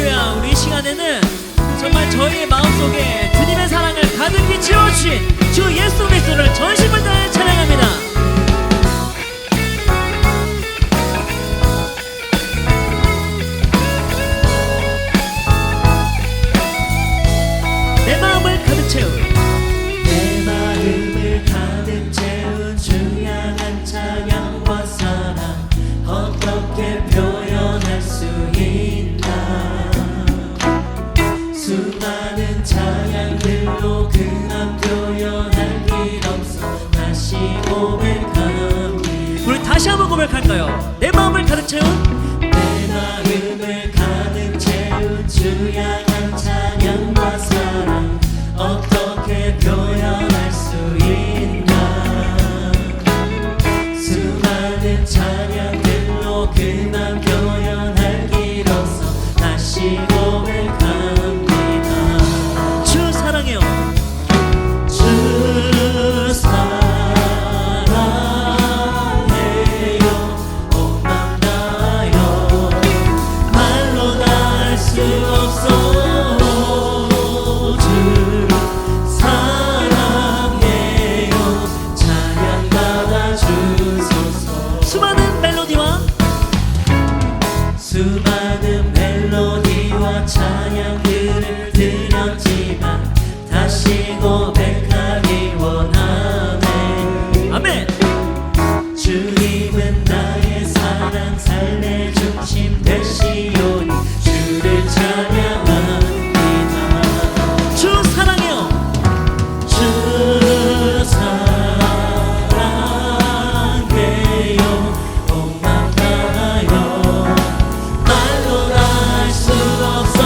할렐루야. 우리 이 시간에는 정말 저희의 마음속에 주님의 사랑을 가득히 채워주신 주 예수 그리스도를 전심을 다해 찬양합니다. 내 마음을 가득 채운 주 향한 찬양과 사랑 어떻게 표현할 수 있나. 수많은 찬양들로 그만 표현할 길 없어 다시 고백합니다. 우리 다시 한번 고백할까요? 내 마음을 가득 채운 내 마음을 가득 채운 주 향한 찬양과 사랑 어떻게 표현할 수 있나. 수많은 찬양들로 그만 표현할 길 없어 다시 고백합니다. 주 사랑해요. 주 사랑해요. 온 맘 다하여 말로 다 할 수 없어. 주 사랑해요. 찬양 받아 주소서. 수많은 멜로디와 찬양들을 드렸지만 다시 고백하기 원하네. 아멘. 주님은 나의 사랑 삶의 중심 되시오니 주를 찬양합니다. 주 사랑해요. 주 사랑해요. 온 맘 다하여 말로 다 할 수 없어.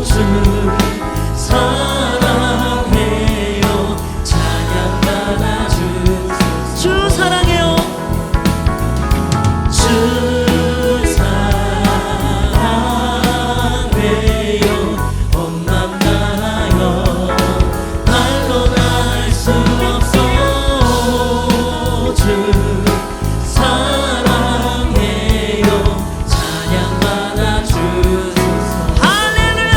주 사랑해요. 찬양 받아 주소서. 주 사랑해요. 주 사랑해요. 온 맘 다하여 말로 다 할 수 없어. 주 사랑해요. 찬양 받아 주소서. 할렐루야.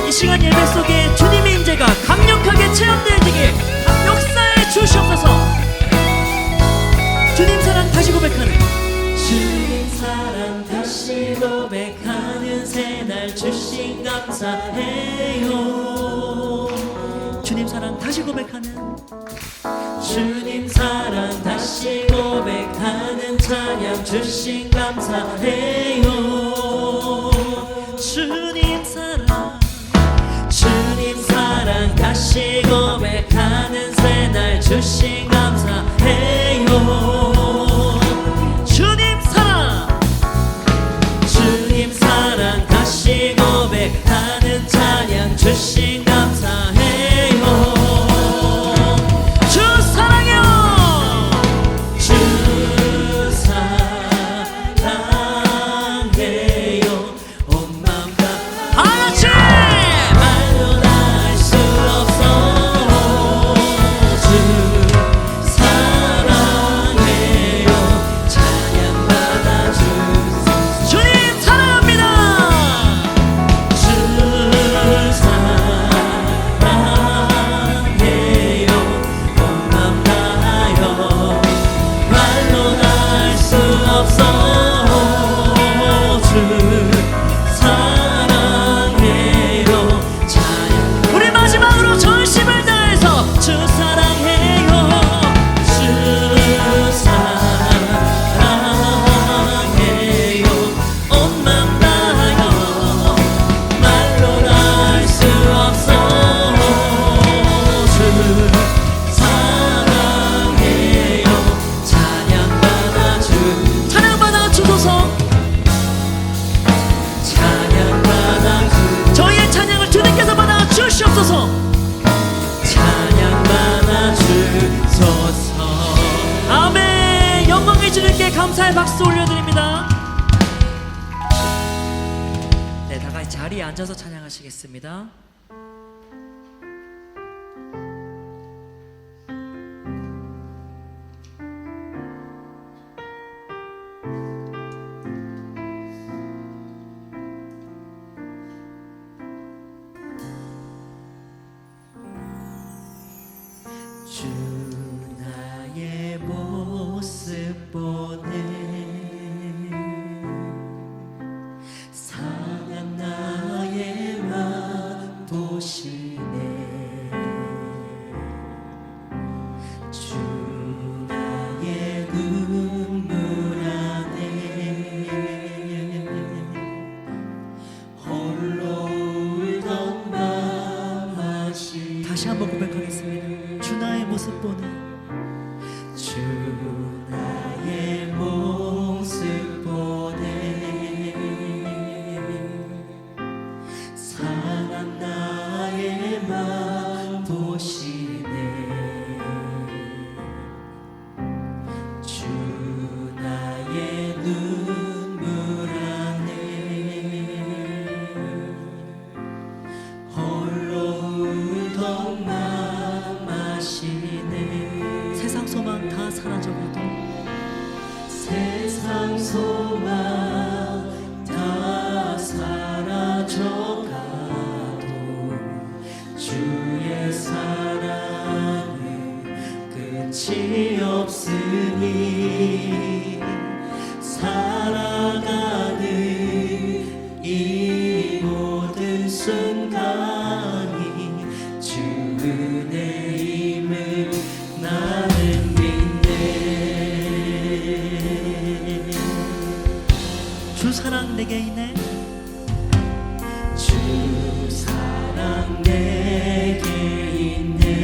이 시간 예배 속에 주님의 임재가 강력하게 체험되어지길 역사해 주시옵소서. 주님 사랑 다시 고백하는 주님 사랑 다시 고백하는 새날 주신 감사해요. 주님 사랑 다시 고백하는 주님 사랑 다시 고백하는 찬양 주신 감사해요. 주님 사랑 주님 사랑 다시 고백하는 새날 주신 감사해요. 주님 사랑 주님 사랑 다시 고백하는 찬양 주신 감사해요. 주 사랑해요. 주 사랑해요. 온 맘 다 하나씩 말로 다 할 수 없어. 주 사랑해요. 찬양 받아 주소서. 주님 사랑합니다. 주 사랑해요. 온 맘 다하여 말로 다 할 수 없어. 주 사랑해요. 같이 자리에 앉아서 찬양하시겠습니다. 주 나의 모습 보네 상한 나의 맘 보시네 주 나의 눈물 안에 홀로 울던 밤 하시 다시 한번 고백하겠습니다. 주 나의 모습 보네 주 나의 모습 보네 상한 나의 맘 보시네 주 나의 눈물 안에 홀로 울던 맘 아시네 세상 소망 다 사라져가도 세상 소망 다 사라져가도 주의 사랑은 끝이 없으니 살아가는 이 모든 순간이 주 은혜임을 나는 믿네 주 사랑 내게 있네 주 사랑 내게 있네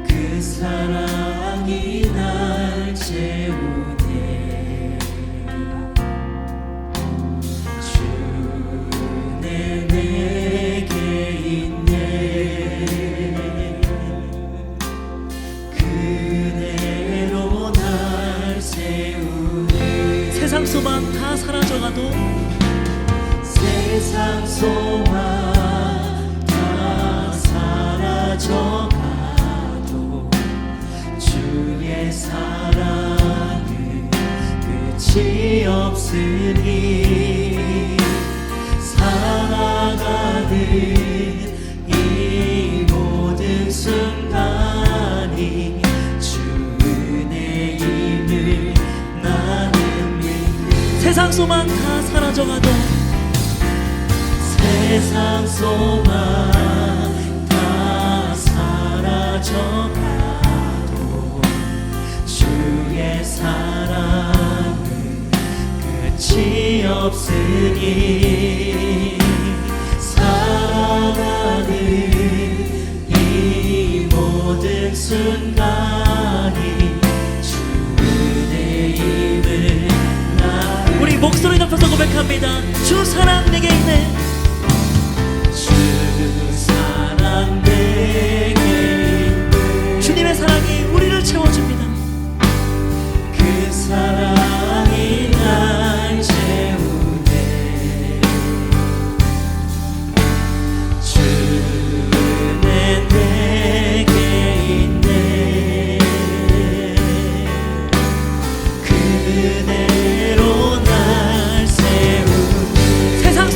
그 사랑이 날 채우네 주 은혜 내게 있네 그대로 날 세우네 세상 소망 다 사라져가도 세상 소망 다 사라져가도 주의 사랑은 끝이 없으니 살아가는 이 모든 순간이 주 은혜임을 나는 믿네 세상 소망 다 사라져가도 세상 소망 다 사라져가도 주의 사랑은 끝이 없으니 살아가는 이 모든 순간이 주 은혜임을 나는 우리 목소리 높여서 고백합니다. 주 사랑 내게 있네 주 사랑 내게 있네 주님의 사랑이 우리를 채워줍니다. 그 사랑이 날 채우네 주 은혜 내게 있네 그대로 날 세우네 세상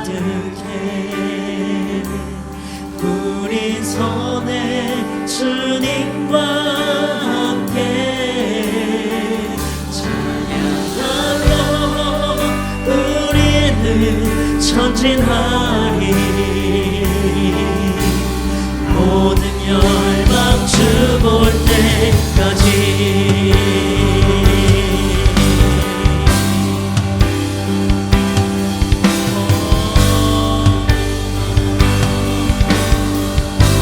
가득해 우리 손에 주님과 함께 찬양하며 우리는 전진하리 모든 열방 주 볼 때까지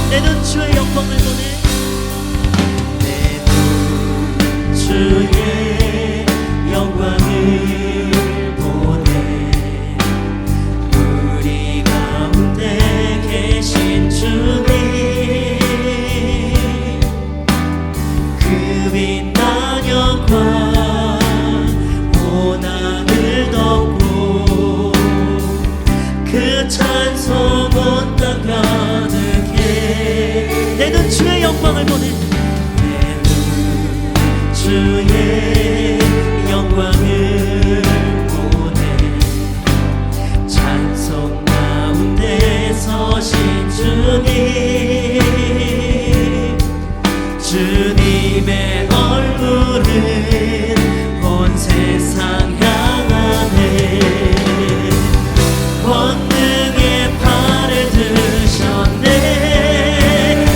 내 눈 주의 영광을 보내 내 눈 주의 영광을 보내 우리 가운데 계신 주님 그 빛난 영광 온하늘 덮고 그 찬송 온 땅 가득해 내 눈 주의 영광을 보내 내 눈 주의 영광을 보내 찬송 가운데 서신 주님 주님의 얼굴은 온 세상 향하네 권능의 팔을 드셨네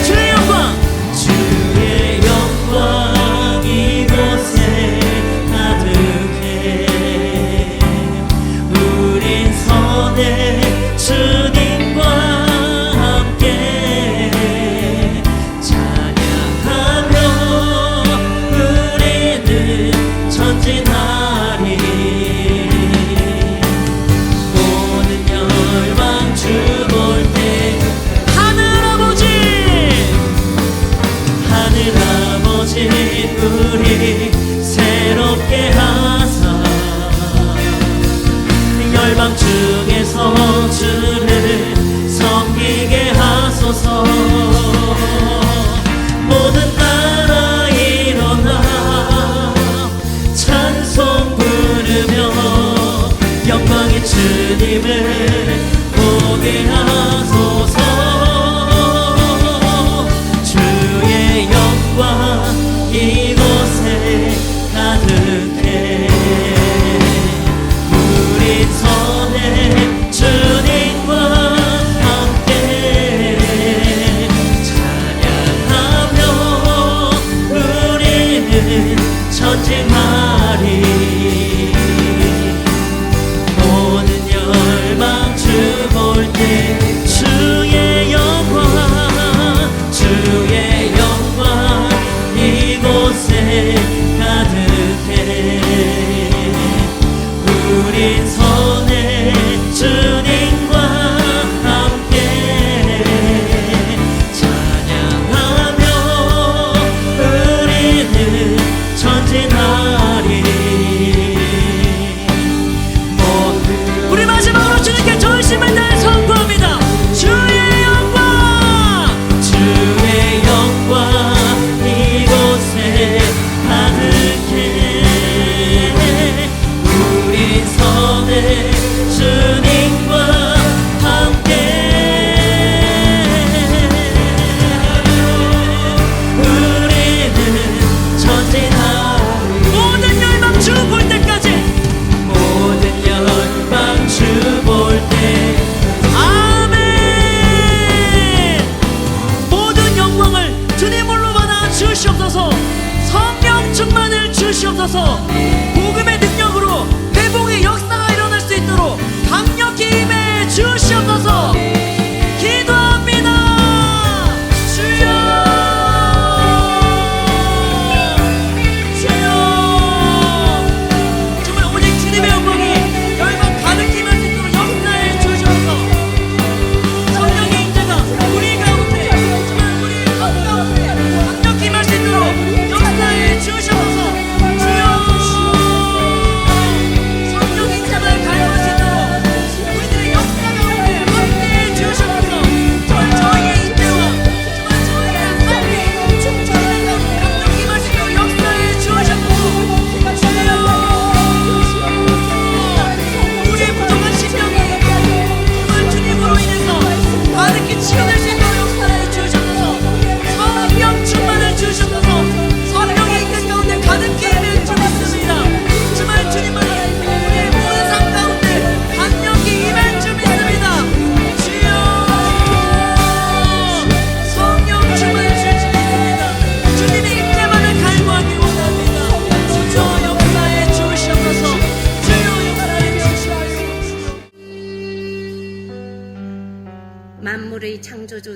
주의 영광 주의 영광 이곳에 가득해 우린 선에 주님과 함께 찬양하며 우리는 전진하리 모든 열방 주 볼 때 하늘 아버지 하늘 아버지 우리 새롭게 하사 열방 중에서 주를 섬기게 하소서 모든 나라 일어나 찬송 부르며 영광의 주님을 보게 하소서 주의 영광 이곳에 가득해 우리 손에 주님과 함께 찬양하며 우리는 전진하리 모든 열방 주 볼 때 주의 영광 주의 영광 이곳에 가득해 우린 손에 주님과 함께 찬양하며 우리는 전진하리 모든 우리 마지막으로 주님께 전심을 다해 선포합니다 주의 영광 주의 영광 이곳에 가득해 우리 손에 주님과 함께 우리는 전진하리 모든 열방 주 볼 때까지 모든 열방 주 볼 때 아멘 모든 영광을 주님으로 받아 주시옵소서 성령 충만을 주시옵소서 복음의 능력으로 회복의 역사가 일어날 수 있도록 강력히 임해 주시옵소서 기도합니다 주여 주여 정말 오직 주님의 영광이 열방 가득히 임할 수 있도록 역사해 주셔서 성령의 인자가 우리 가운데 정말 우리 가운데 강력히 임할 수 있도록 역사해 주셔서 주여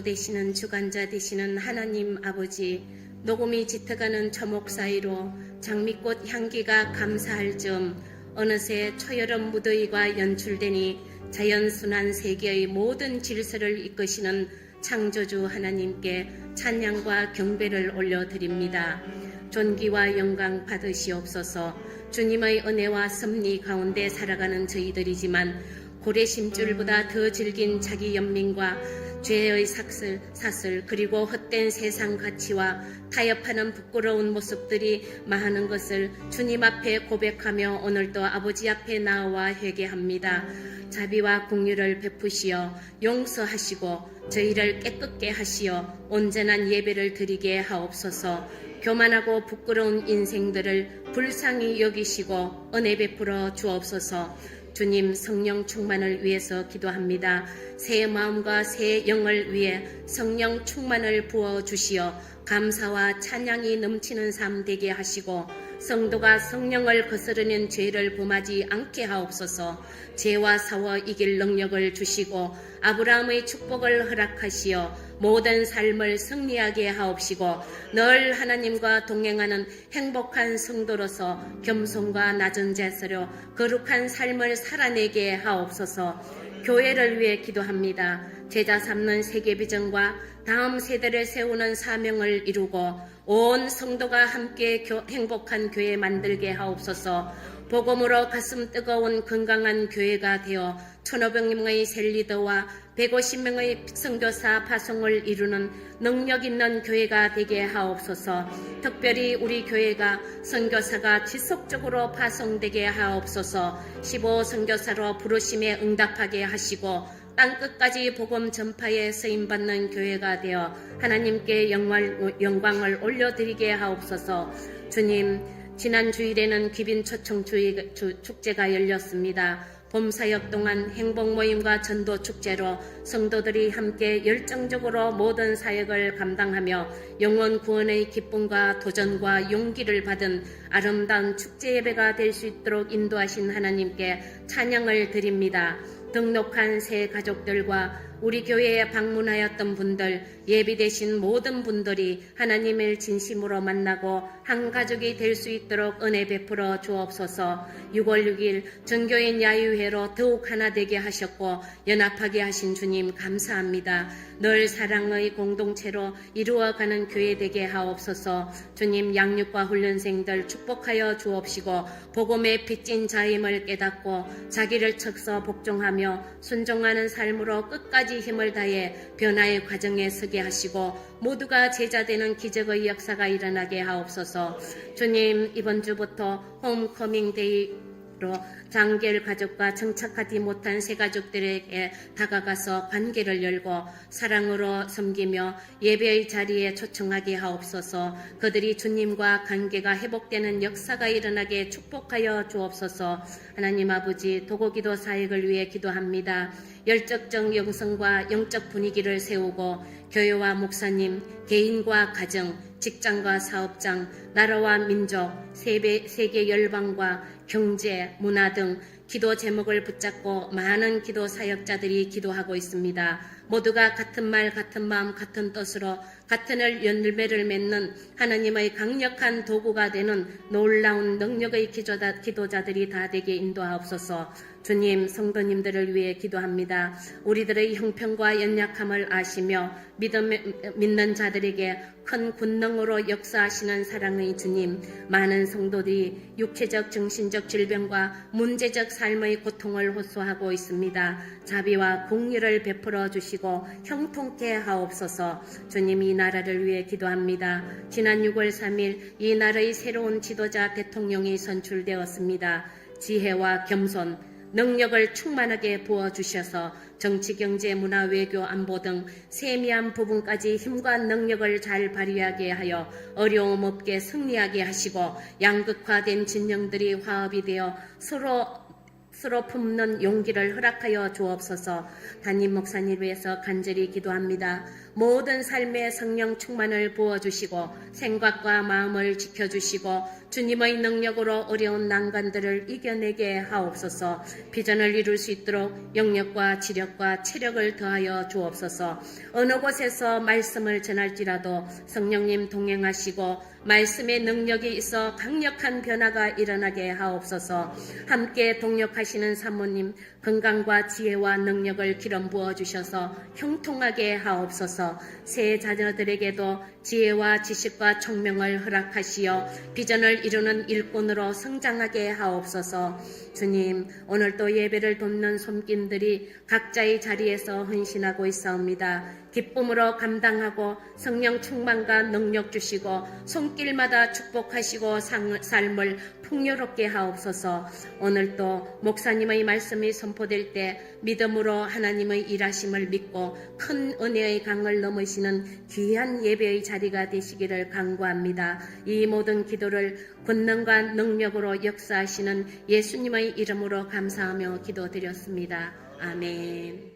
창조 되시는 주관자 되시는 하나님 아버지, 녹음이 짙어가는 초목 사이로 장미꽃 향기가 감사할 즈음 어느새 초여름 무더위가 연출되니 자연순환 세계의 모든 질서를 이끄시는 창조주 하나님께 찬양과 경배를 올려드립니다. 존귀와 영광 받으시옵소서. 주님의 은혜와 섭리 가운데 살아가는 저희들이지만 고래심줄보다 더 질긴 자기 연민과 죄의 사슬 그리고 헛된 세상 가치와 타협하는 부끄러운 모습들이 많은 것을 주님 앞에 고백하며 오늘도 아버지 앞에 나와 회개합니다. 자비와 긍휼을 베푸시어 용서하시고 저희를 깨끗게 하시어 온전한 예배를 드리게 하옵소서. 교만하고 부끄러운 인생들을 불쌍히 여기시고 은혜 베풀어 주옵소서. 주님 성령 충만을 위해서 기도합니다. 새 마음과 새 영을 위해 성령 충만을 부어주시어 감사와 찬양이 넘치는 삶 되게 하시고 성도가 성령을 거스르는 죄를 범하지 않게 하옵소서. 죄와 싸워 이길 능력을 주시고 아브라함의 축복을 허락하시어 모든 삶을 승리하게 하옵시고 늘 하나님과 동행하는 행복한 성도로서 겸손과 낮은 자세로 거룩한 삶을 살아내게 하옵소서. 교회를 위해 기도합니다. 제자 삼는 세계비전과 다음 세대를 세우는 사명을 이루고 온 성도가 함께 행복한 교회 만들게 하옵소서. 복음으로 가슴 뜨거운 건강한 교회가 되어 1,500명의 셀리더와 150명의 선교사 파송을 이루는 능력 있는 교회가 되게 하옵소서. 특별히 우리 교회가 선교사가 지속적으로 파송되게 하옵소서. 15선교사로 부르심에 응답하게 하시고 땅끝까지 복음 전파에 쓰임받는 교회가 되어 하나님께 영광을 올려드리게 하옵소서. 주님, 지난 주일에는 귀빈 초청 축제가 열렸습니다. 봄사역 동안 행복모임과 전도축제로 성도들이 함께 열정적으로 모든 사역을 감당하며 영혼 구원의 기쁨과 도전과 용기를 받은 아름다운 축제 예배가 될 수 있도록 인도하신 하나님께 찬양을 드립니다. 등록한 새 가족들과 우리 교회에 방문하였던 분들, 예비되신 모든 분들이 하나님을 진심으로 만나고 한 가족이 될 수 있도록 은혜 베풀어 주옵소서. 6월 6일 전교인 야유회로 더욱 하나 되게 하셨고 연합하게 하신 주님 감사합니다. 늘 사랑의 공동체로 이루어가는 교회 되게 하옵소서. 주님, 양육과 훈련생들 축복하여 주옵시고 복음의 빚진 자임을 깨닫고 자기를 척서 복종하며 순종하는 삶으로 끝까지 힘을 다해 변화의 과정에 서게 하시고 모두가 제자되는 기적의 역사가 일어나게 하옵소서. 주님, 이번 주부터 홈커밍 데이로 장결 가족과 정착하지 못한 새 가족들에게 다가가서 관계를 열고 사랑으로 섬기며 예배의 자리에 초청하게 하옵소서. 그들이 주님과 관계가 회복되는 역사가 일어나게 축복하여 주옵소서. 하나님 아버지, 도고기도 사역을 위해 기도합니다. 열정적 영성과 영적 분위기를 세우고 교회와 목사님, 개인과 가정, 직장과 사업장, 나라와 민족, 세계 열방과 경제, 문화 등 기도 제목을 붙잡고 많은 기도 사역자들이 기도하고 있습니다. 모두가 같은 말, 같은 마음, 같은 뜻으로 같은 열매를 맺는 하나님의 강력한 도구가 되는 놀라운 능력의 기도자들이 다 되게 인도하옵소서. 주님, 성도님들을 위해 기도합니다. 우리들의 형편과 연약함을 아시며 믿는 자들에게 큰 권능으로 역사하시는 사랑의 주님, 많은 성도들이 육체적, 정신적 질병과 문제적 삶의 고통을 호소하고 있습니다. 자비와 긍휼을 베풀어 주시고 형통케 하옵소서. 주님, 이 나라를 위해 기도합니다. 지난 6월 3일 이 나라의 새로운 지도자 대통령이 선출되었습니다. 지혜와 겸손, 능력을 충만하게 부어주셔서 정치, 경제, 문화, 외교, 안보 등 세미한 부분까지 힘과 능력을 잘 발휘하게 하여 어려움 없게 승리하게 하시고 양극화된 진영들이 화합이 되어 서로 품는 용기를 허락하여 주옵소서. 담임 목사님 위해서 간절히 기도합니다. 모든 삶의 성령 충만을 부어주시고 생각과 마음을 지켜주시고 주님의 능력으로 어려운 난관들을 이겨내게 하옵소서. 비전을 이룰 수 있도록 영력과 지력과 체력을 더하여 주옵소서. 어느 곳에서 말씀을 전할지라도 성령님 동행하시고 말씀의 능력이 있어 강력한 변화가 일어나게 하옵소서. 함께 동역하시는 사모님 건강과 지혜와 능력을 기름 부어주셔서 형통하게 하옵소서. 새 자녀들에게도 지혜와 지식과 총명을 허락하시어 비전을 이루는 일꾼으로 성장하게 하옵소서. 주님, 오늘도 예배를 돕는 손길들이 각자의 자리에서 헌신하고 있사옵니다. 기쁨으로 감당하고 성령 충만과 능력 주시고 손길마다 축복하시고 삶을 풍요롭게 하옵소서. 오늘도 목사님의 말씀이 선포될 때 믿음으로 하나님의 일하심을 믿고 큰 은혜의 강을 넘으시는 귀한 예배의 자리가 되시기를 간구합니다. 이 모든 기도를 권능과 능력으로 역사하시는 예수님의 이름으로 감사하며 기도드렸습니다. 아멘.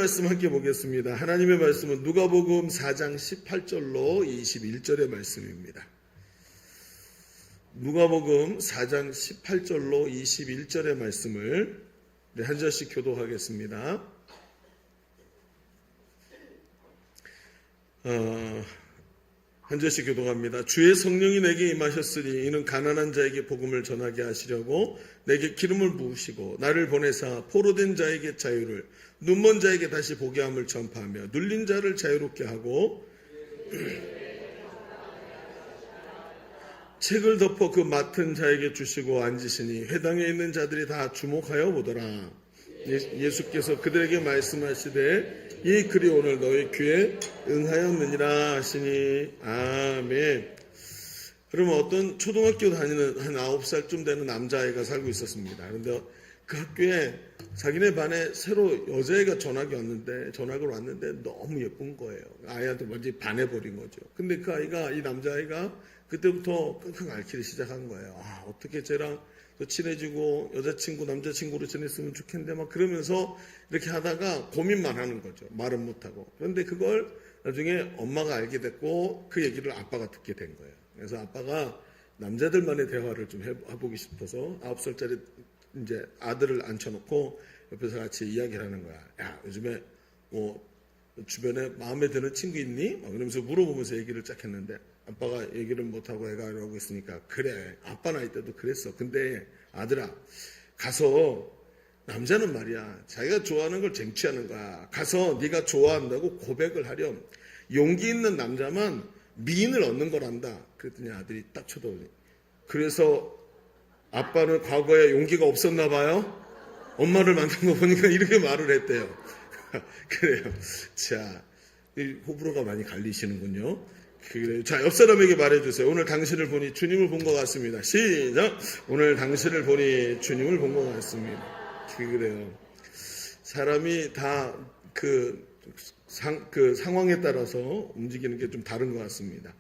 말씀 함께 보겠습니다. 하나님의 말씀은 누가복음 4장 18절로 21절의 말씀입니다. 누가복음 4장 18절로 21절의 말씀을 한 절씩 교독하겠습니다. 한 절씩 교독합니다. 주의 성령이 내게 임하셨으니 이는 가난한 자에게 복음을 전하게 하시려고 내게 기름을 부으시고 나를 보내사 포로된 자에게 자유를 눈먼 자에게 다시 보게 함을 전파하며 눌린 자를 자유롭게 하고 책을 덮어 그 맡은 자에게 주시고 앉으시니 회당에 있는 자들이 다 주목하여 보더라. 예수께서 그들에게 말씀하시되 이 글이 오늘 너희 귀에 응하였느니라 하시니 아멘. 그러면 어떤 초등학교 다니는 한 9살쯤 되는 남자아이가 살고 있었습니다. 그런데 그 학교에 자기네 반에 새로 여자애가 전학을 왔는데 너무 예쁜 거예요. 아이한테 완전히 반해버린 거죠. 근데 그 아이가, 이 남자아이가 그때부터 끙끙 앓기를 시작한 거예요. 아, 어떻게 쟤랑 또 친해지고 여자친구, 남자친구로 지냈으면 좋겠는데 막 그러면서 이렇게 하다가 고민만 하는 거죠. 말은 못하고. 그런데 그걸 나중에 엄마가 알게 됐고 그 얘기를 아빠가 듣게 된 거예요. 그래서 아빠가 남자들만의 대화를 좀 해보기 싶어서 9살짜리 이제 아들을 앉혀놓고 옆에서 같이 이야기를 하는 거야. 야, 요즘에 뭐 주변에 마음에 드는 친구 있니? 막 이러면서 물어보면서 얘기를 쫙 했는데 아빠가 얘기를 못하고 애가 이러고 있으니까 그래, 아빠 나이 때도 그랬어. 근데 아들아, 가서 남자는 말이야, 자기가 좋아하는 걸 쟁취하는 거야. 가서 네가 좋아한다고 고백을 하렴. 용기 있는 남자만 미인을 얻는 거란다. 그랬더니 아들이 딱 쳐다보니, 그래서 아빠는 과거에 용기가 없었나 봐요? 엄마를 만난 거 보니까 이렇게 말을 했대요. 그래요. 자, 이 호불호가 많이 갈리시는군요. 그래요. 자, 옆 사람에게 말해주세요. 오늘 당신을 보니 주님을 본 것 같습니다. 시작! 오늘 당신을 보니 주님을 본 것 같습니다. 그래요. 사람이 다 그 상황에 따라서 움직이는 게 좀 다른 것 같습니다.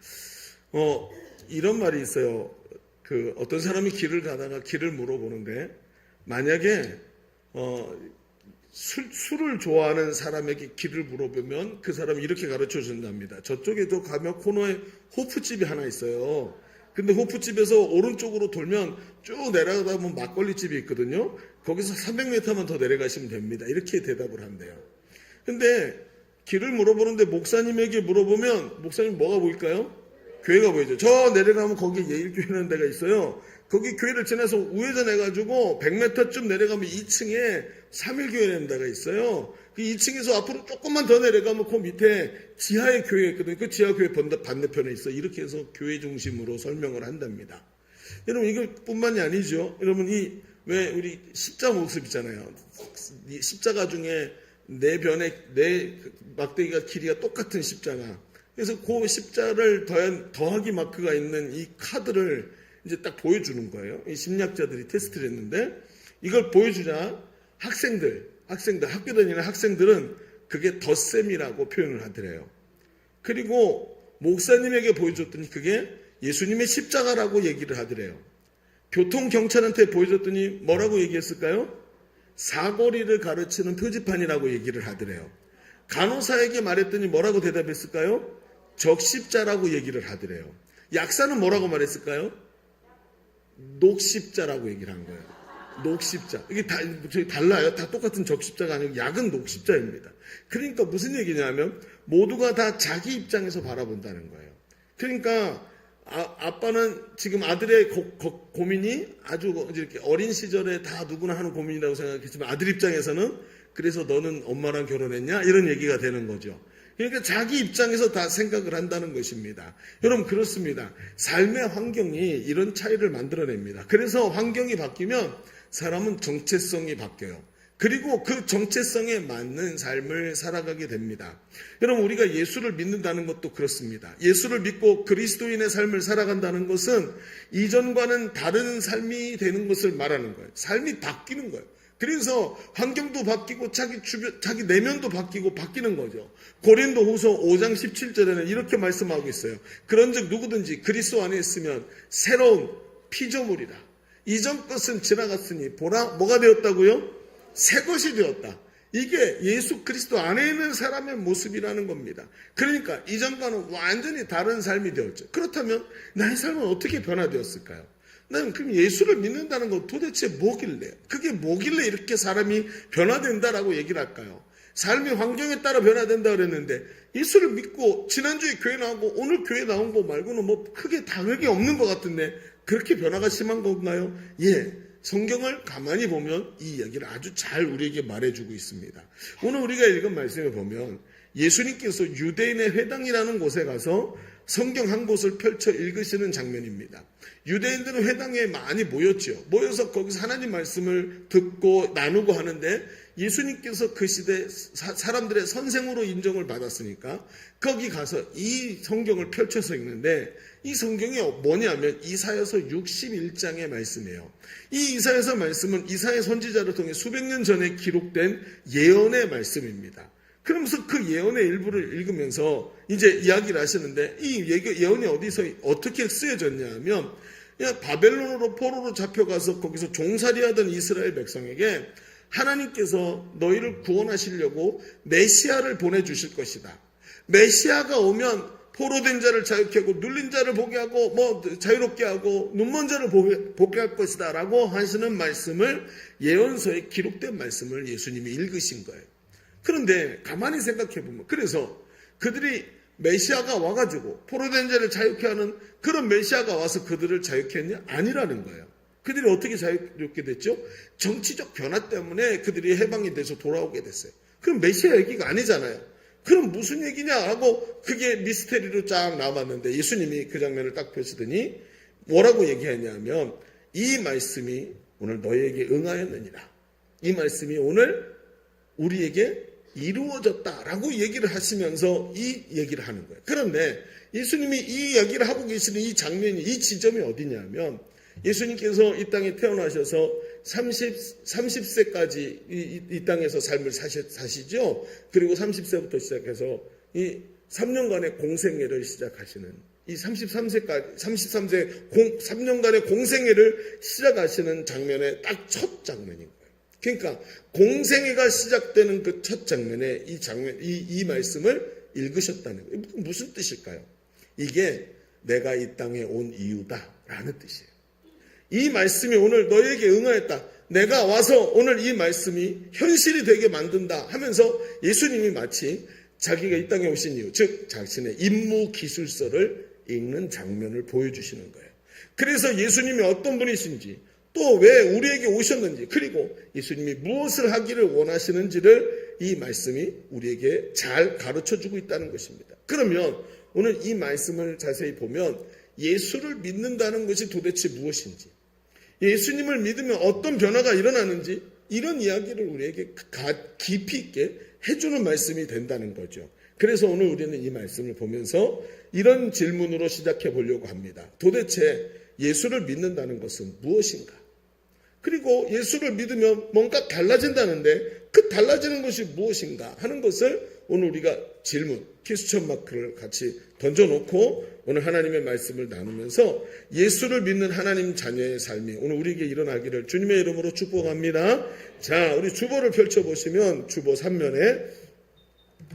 이런 말이 있어요. 어떤 사람이 길을 가다가 길을 물어보는데, 만약에, 술을 좋아하는 사람에게 길을 물어보면 그 사람이 이렇게 가르쳐 준답니다. 저쪽에도 가면 코너에 호프집이 하나 있어요. 근데 호프집에서 오른쪽으로 돌면 쭉 내려가다 보면 막걸리집이 있거든요. 거기서 300m만 더 내려가시면 됩니다. 이렇게 대답을 한대요. 근데 길을 물어보는데 목사님에게 물어보면 목사님 뭐가 보일까요? 교회가 보이죠. 저 내려가면 거기 예일교회라는 데가 있어요. 거기 교회를 지나서 우회전 해가지고 100m쯤 내려가면 2층에 3일교회라는 데가 있어요. 그 2층에서 앞으로 조금만 더 내려가면 그 밑에 지하의 교회가 있거든요. 그 지하교회 반대편에 있어요. 이렇게 해서 교회 중심으로 설명을 한답니다. 여러분, 이것뿐만이 아니죠. 여러분, 왜 우리 십자 모습 있잖아요. 이 십자가 중에 네 막대기가 길이가 똑같은 십자가. 그래서 그 십자를 더하기 마크가 있는 이 카드를 이제 딱 보여주는 거예요. 이 심리학자들이 테스트를 했는데, 이걸 보여주자 학생들, 학교 다니는 학생들은 그게 덧셈이라고 표현을 하더래요. 그리고 목사님에게 보여줬더니 그게 예수님의 십자가라고 얘기를 하더래요. 교통경찰한테 보여줬더니 뭐라고 얘기했을까요? 사거리를 가르치는 표지판이라고 얘기를 하더래요. 간호사에게 말했더니 뭐라고 대답했을까요? 적십자라고 얘기를 하더래요. 약사는 뭐라고 말했을까요? 녹십자라고 얘기를 한 거예요. 녹십자. 이게 다 달라요. 다 똑같은 적십자가 아니고 약은 녹십자입니다. 그러니까 무슨 얘기냐면 모두가 다 자기 입장에서 바라본다는 거예요. 그러니까 아빠는 지금 아들의 고민이 아주 이렇게 어린 시절에 다 누구나 하는 고민이라고 생각했지만 아들 입장에서는 그래서 너는 엄마랑 결혼했냐? 이런 얘기가 되는 거죠. 그러니까 자기 입장에서 다 생각을 한다는 것입니다. 여러분, 그렇습니다. 삶의 환경이 이런 차이를 만들어냅니다. 그래서 환경이 바뀌면 사람은 정체성이 바뀌어요. 그리고 그 정체성에 맞는 삶을 살아가게 됩니다. 여러분, 우리가 예수를 믿는다는 것도 그렇습니다. 예수를 믿고 그리스도인의 삶을 살아간다는 것은 이전과는 다른 삶이 되는 것을 말하는 거예요. 삶이 바뀌는 거예요. 그래서 환경도 바뀌고 자기 내면도 바뀌는 거죠. 고린도후서 5장 17절에는 이렇게 말씀하고 있어요. 그런즉 누구든지 그리스도 안에 있으면 새로운 피조물이라. 이전 것은 지나갔으니 보라 뭐가 되었다고요? 새 것이 되었다. 이게 예수 그리스도 안에 있는 사람의 모습이라는 겁니다. 그러니까 이전과는 완전히 다른 삶이 되었죠. 그렇다면 나의 삶은 어떻게 변화되었을까요? 나는 그럼 예수를 믿는다는 건 도대체 뭐길래, 그게 뭐길래 이렇게 사람이 변화된다라고 얘기를 할까요? 삶의 환경에 따라 변화된다 그랬는데 예수를 믿고 지난주에 교회 나오고 오늘 교회 나온 거 말고는 뭐 크게 다르게 없는 것 같은데 그렇게 변화가 심한 건가요? 예. 성경을 가만히 보면 이 얘기를 아주 잘 우리에게 말해주고 있습니다. 오늘 우리가 읽은 말씀에 보면 예수님께서 유대인의 회당이라는 곳에 가서 성경 한 곳을 펼쳐 읽으시는 장면입니다. 유대인들은 회당에 많이 모였죠. 모여서 거기서 하나님 말씀을 듣고 나누고 하는데 예수님께서 그 시대 사람들의 선생으로 인정을 받았으니까 거기 가서 이 성경을 펼쳐서 읽는데 이 성경이 뭐냐면 이사야서 61장의 말씀이에요. 이 이사야서 말씀은 이사야 선지자를 통해 수백 년 전에 기록된 예언의 말씀입니다. 그러면서 그 예언의 일부를 읽으면서 이제 이야기를 하시는데 이 예언이 어디서 어떻게 쓰여졌냐 하면 바벨론으로 포로로 잡혀가서 거기서 종살이하던 이스라엘 백성에게 하나님께서 너희를 구원하시려고 메시아를 보내주실 것이다. 메시아가 오면 포로된 자를 자유케 하고 눌린 자를 보게 하고 자유롭게 하고 눈먼 자를 보게 할 것이다 라고 하시는 말씀을 예언서에 기록된 말씀을 예수님이 읽으신 거예요. 그런데 가만히 생각해 보면 그래서 그들이 메시아가 와가지고 포로된 자를 자유케 하는 그런 메시아가 와서 그들을 자유케 했냐? 아니라는 거예요. 그들이 어떻게 자유롭게 됐죠? 정치적 변화 때문에 그들이 해방이 돼서 돌아오게 됐어요. 그럼 메시아 얘기가 아니잖아요. 그럼 무슨 얘기냐 하고 그게 미스테리로 쫙 남았는데 예수님이 그 장면을 딱 펼치더니 뭐라고 얘기하냐면 이 말씀이 오늘 너희에게 응하였느니라. 이 말씀이 오늘 우리에게 이루어졌다라고 얘기를 하시면서 이 얘기를 하는 거예요. 그런데 예수님이 이 얘기를 하고 계시는 이 장면이 이 지점이 어디냐면 예수님께서 이 땅에 태어나셔서 30세까지 이 땅에서 삶을 사시죠. 그리고 30세부터 시작해서 이 3년간의 공생애를 시작하시는 이 33세 3년간의 공생애를 시작하시는 장면의 딱 첫 장면인 거예요. 그러니까 공생애가 시작되는 그 첫 장면에 이 말씀을 읽으셨다는 거예요. 무슨 뜻일까요? 이게 내가 이 땅에 온 이유다라는 뜻이에요. 이 말씀이 오늘 너에게 응하였다. 내가 와서 오늘 이 말씀이 현실이 되게 만든다 하면서 예수님이 마치 자기가 이 땅에 오신 이유, 즉 자신의 임무 기술서를 읽는 장면을 보여주시는 거예요. 그래서 예수님이 어떤 분이신지 또 왜 우리에게 오셨는지 그리고 예수님이 무엇을 하기를 원하시는지를 이 말씀이 우리에게 잘 가르쳐주고 있다는 것입니다. 그러면 오늘 이 말씀을 자세히 보면 예수를 믿는다는 것이 도대체 무엇인지 예수님을 믿으면 어떤 변화가 일어나는지 이런 이야기를 우리에게 깊이 있게 해주는 말씀이 된다는 거죠. 그래서 오늘 우리는 이 말씀을 보면서 이런 질문으로 시작해 보려고 합니다. 도대체 예수를 믿는다는 것은 무엇인가? 그리고 예수를 믿으면 뭔가 달라진다는데 그 달라지는 것이 무엇인가 하는 것을 오늘 우리가 질문, 퀘스천 마크를 같이 던져놓고 오늘 하나님의 말씀을 나누면서 예수를 믿는 하나님 자녀의 삶이 오늘 우리에게 일어나기를 주님의 이름으로 축복합니다. 자, 우리 주보를 펼쳐보시면 주보 3면에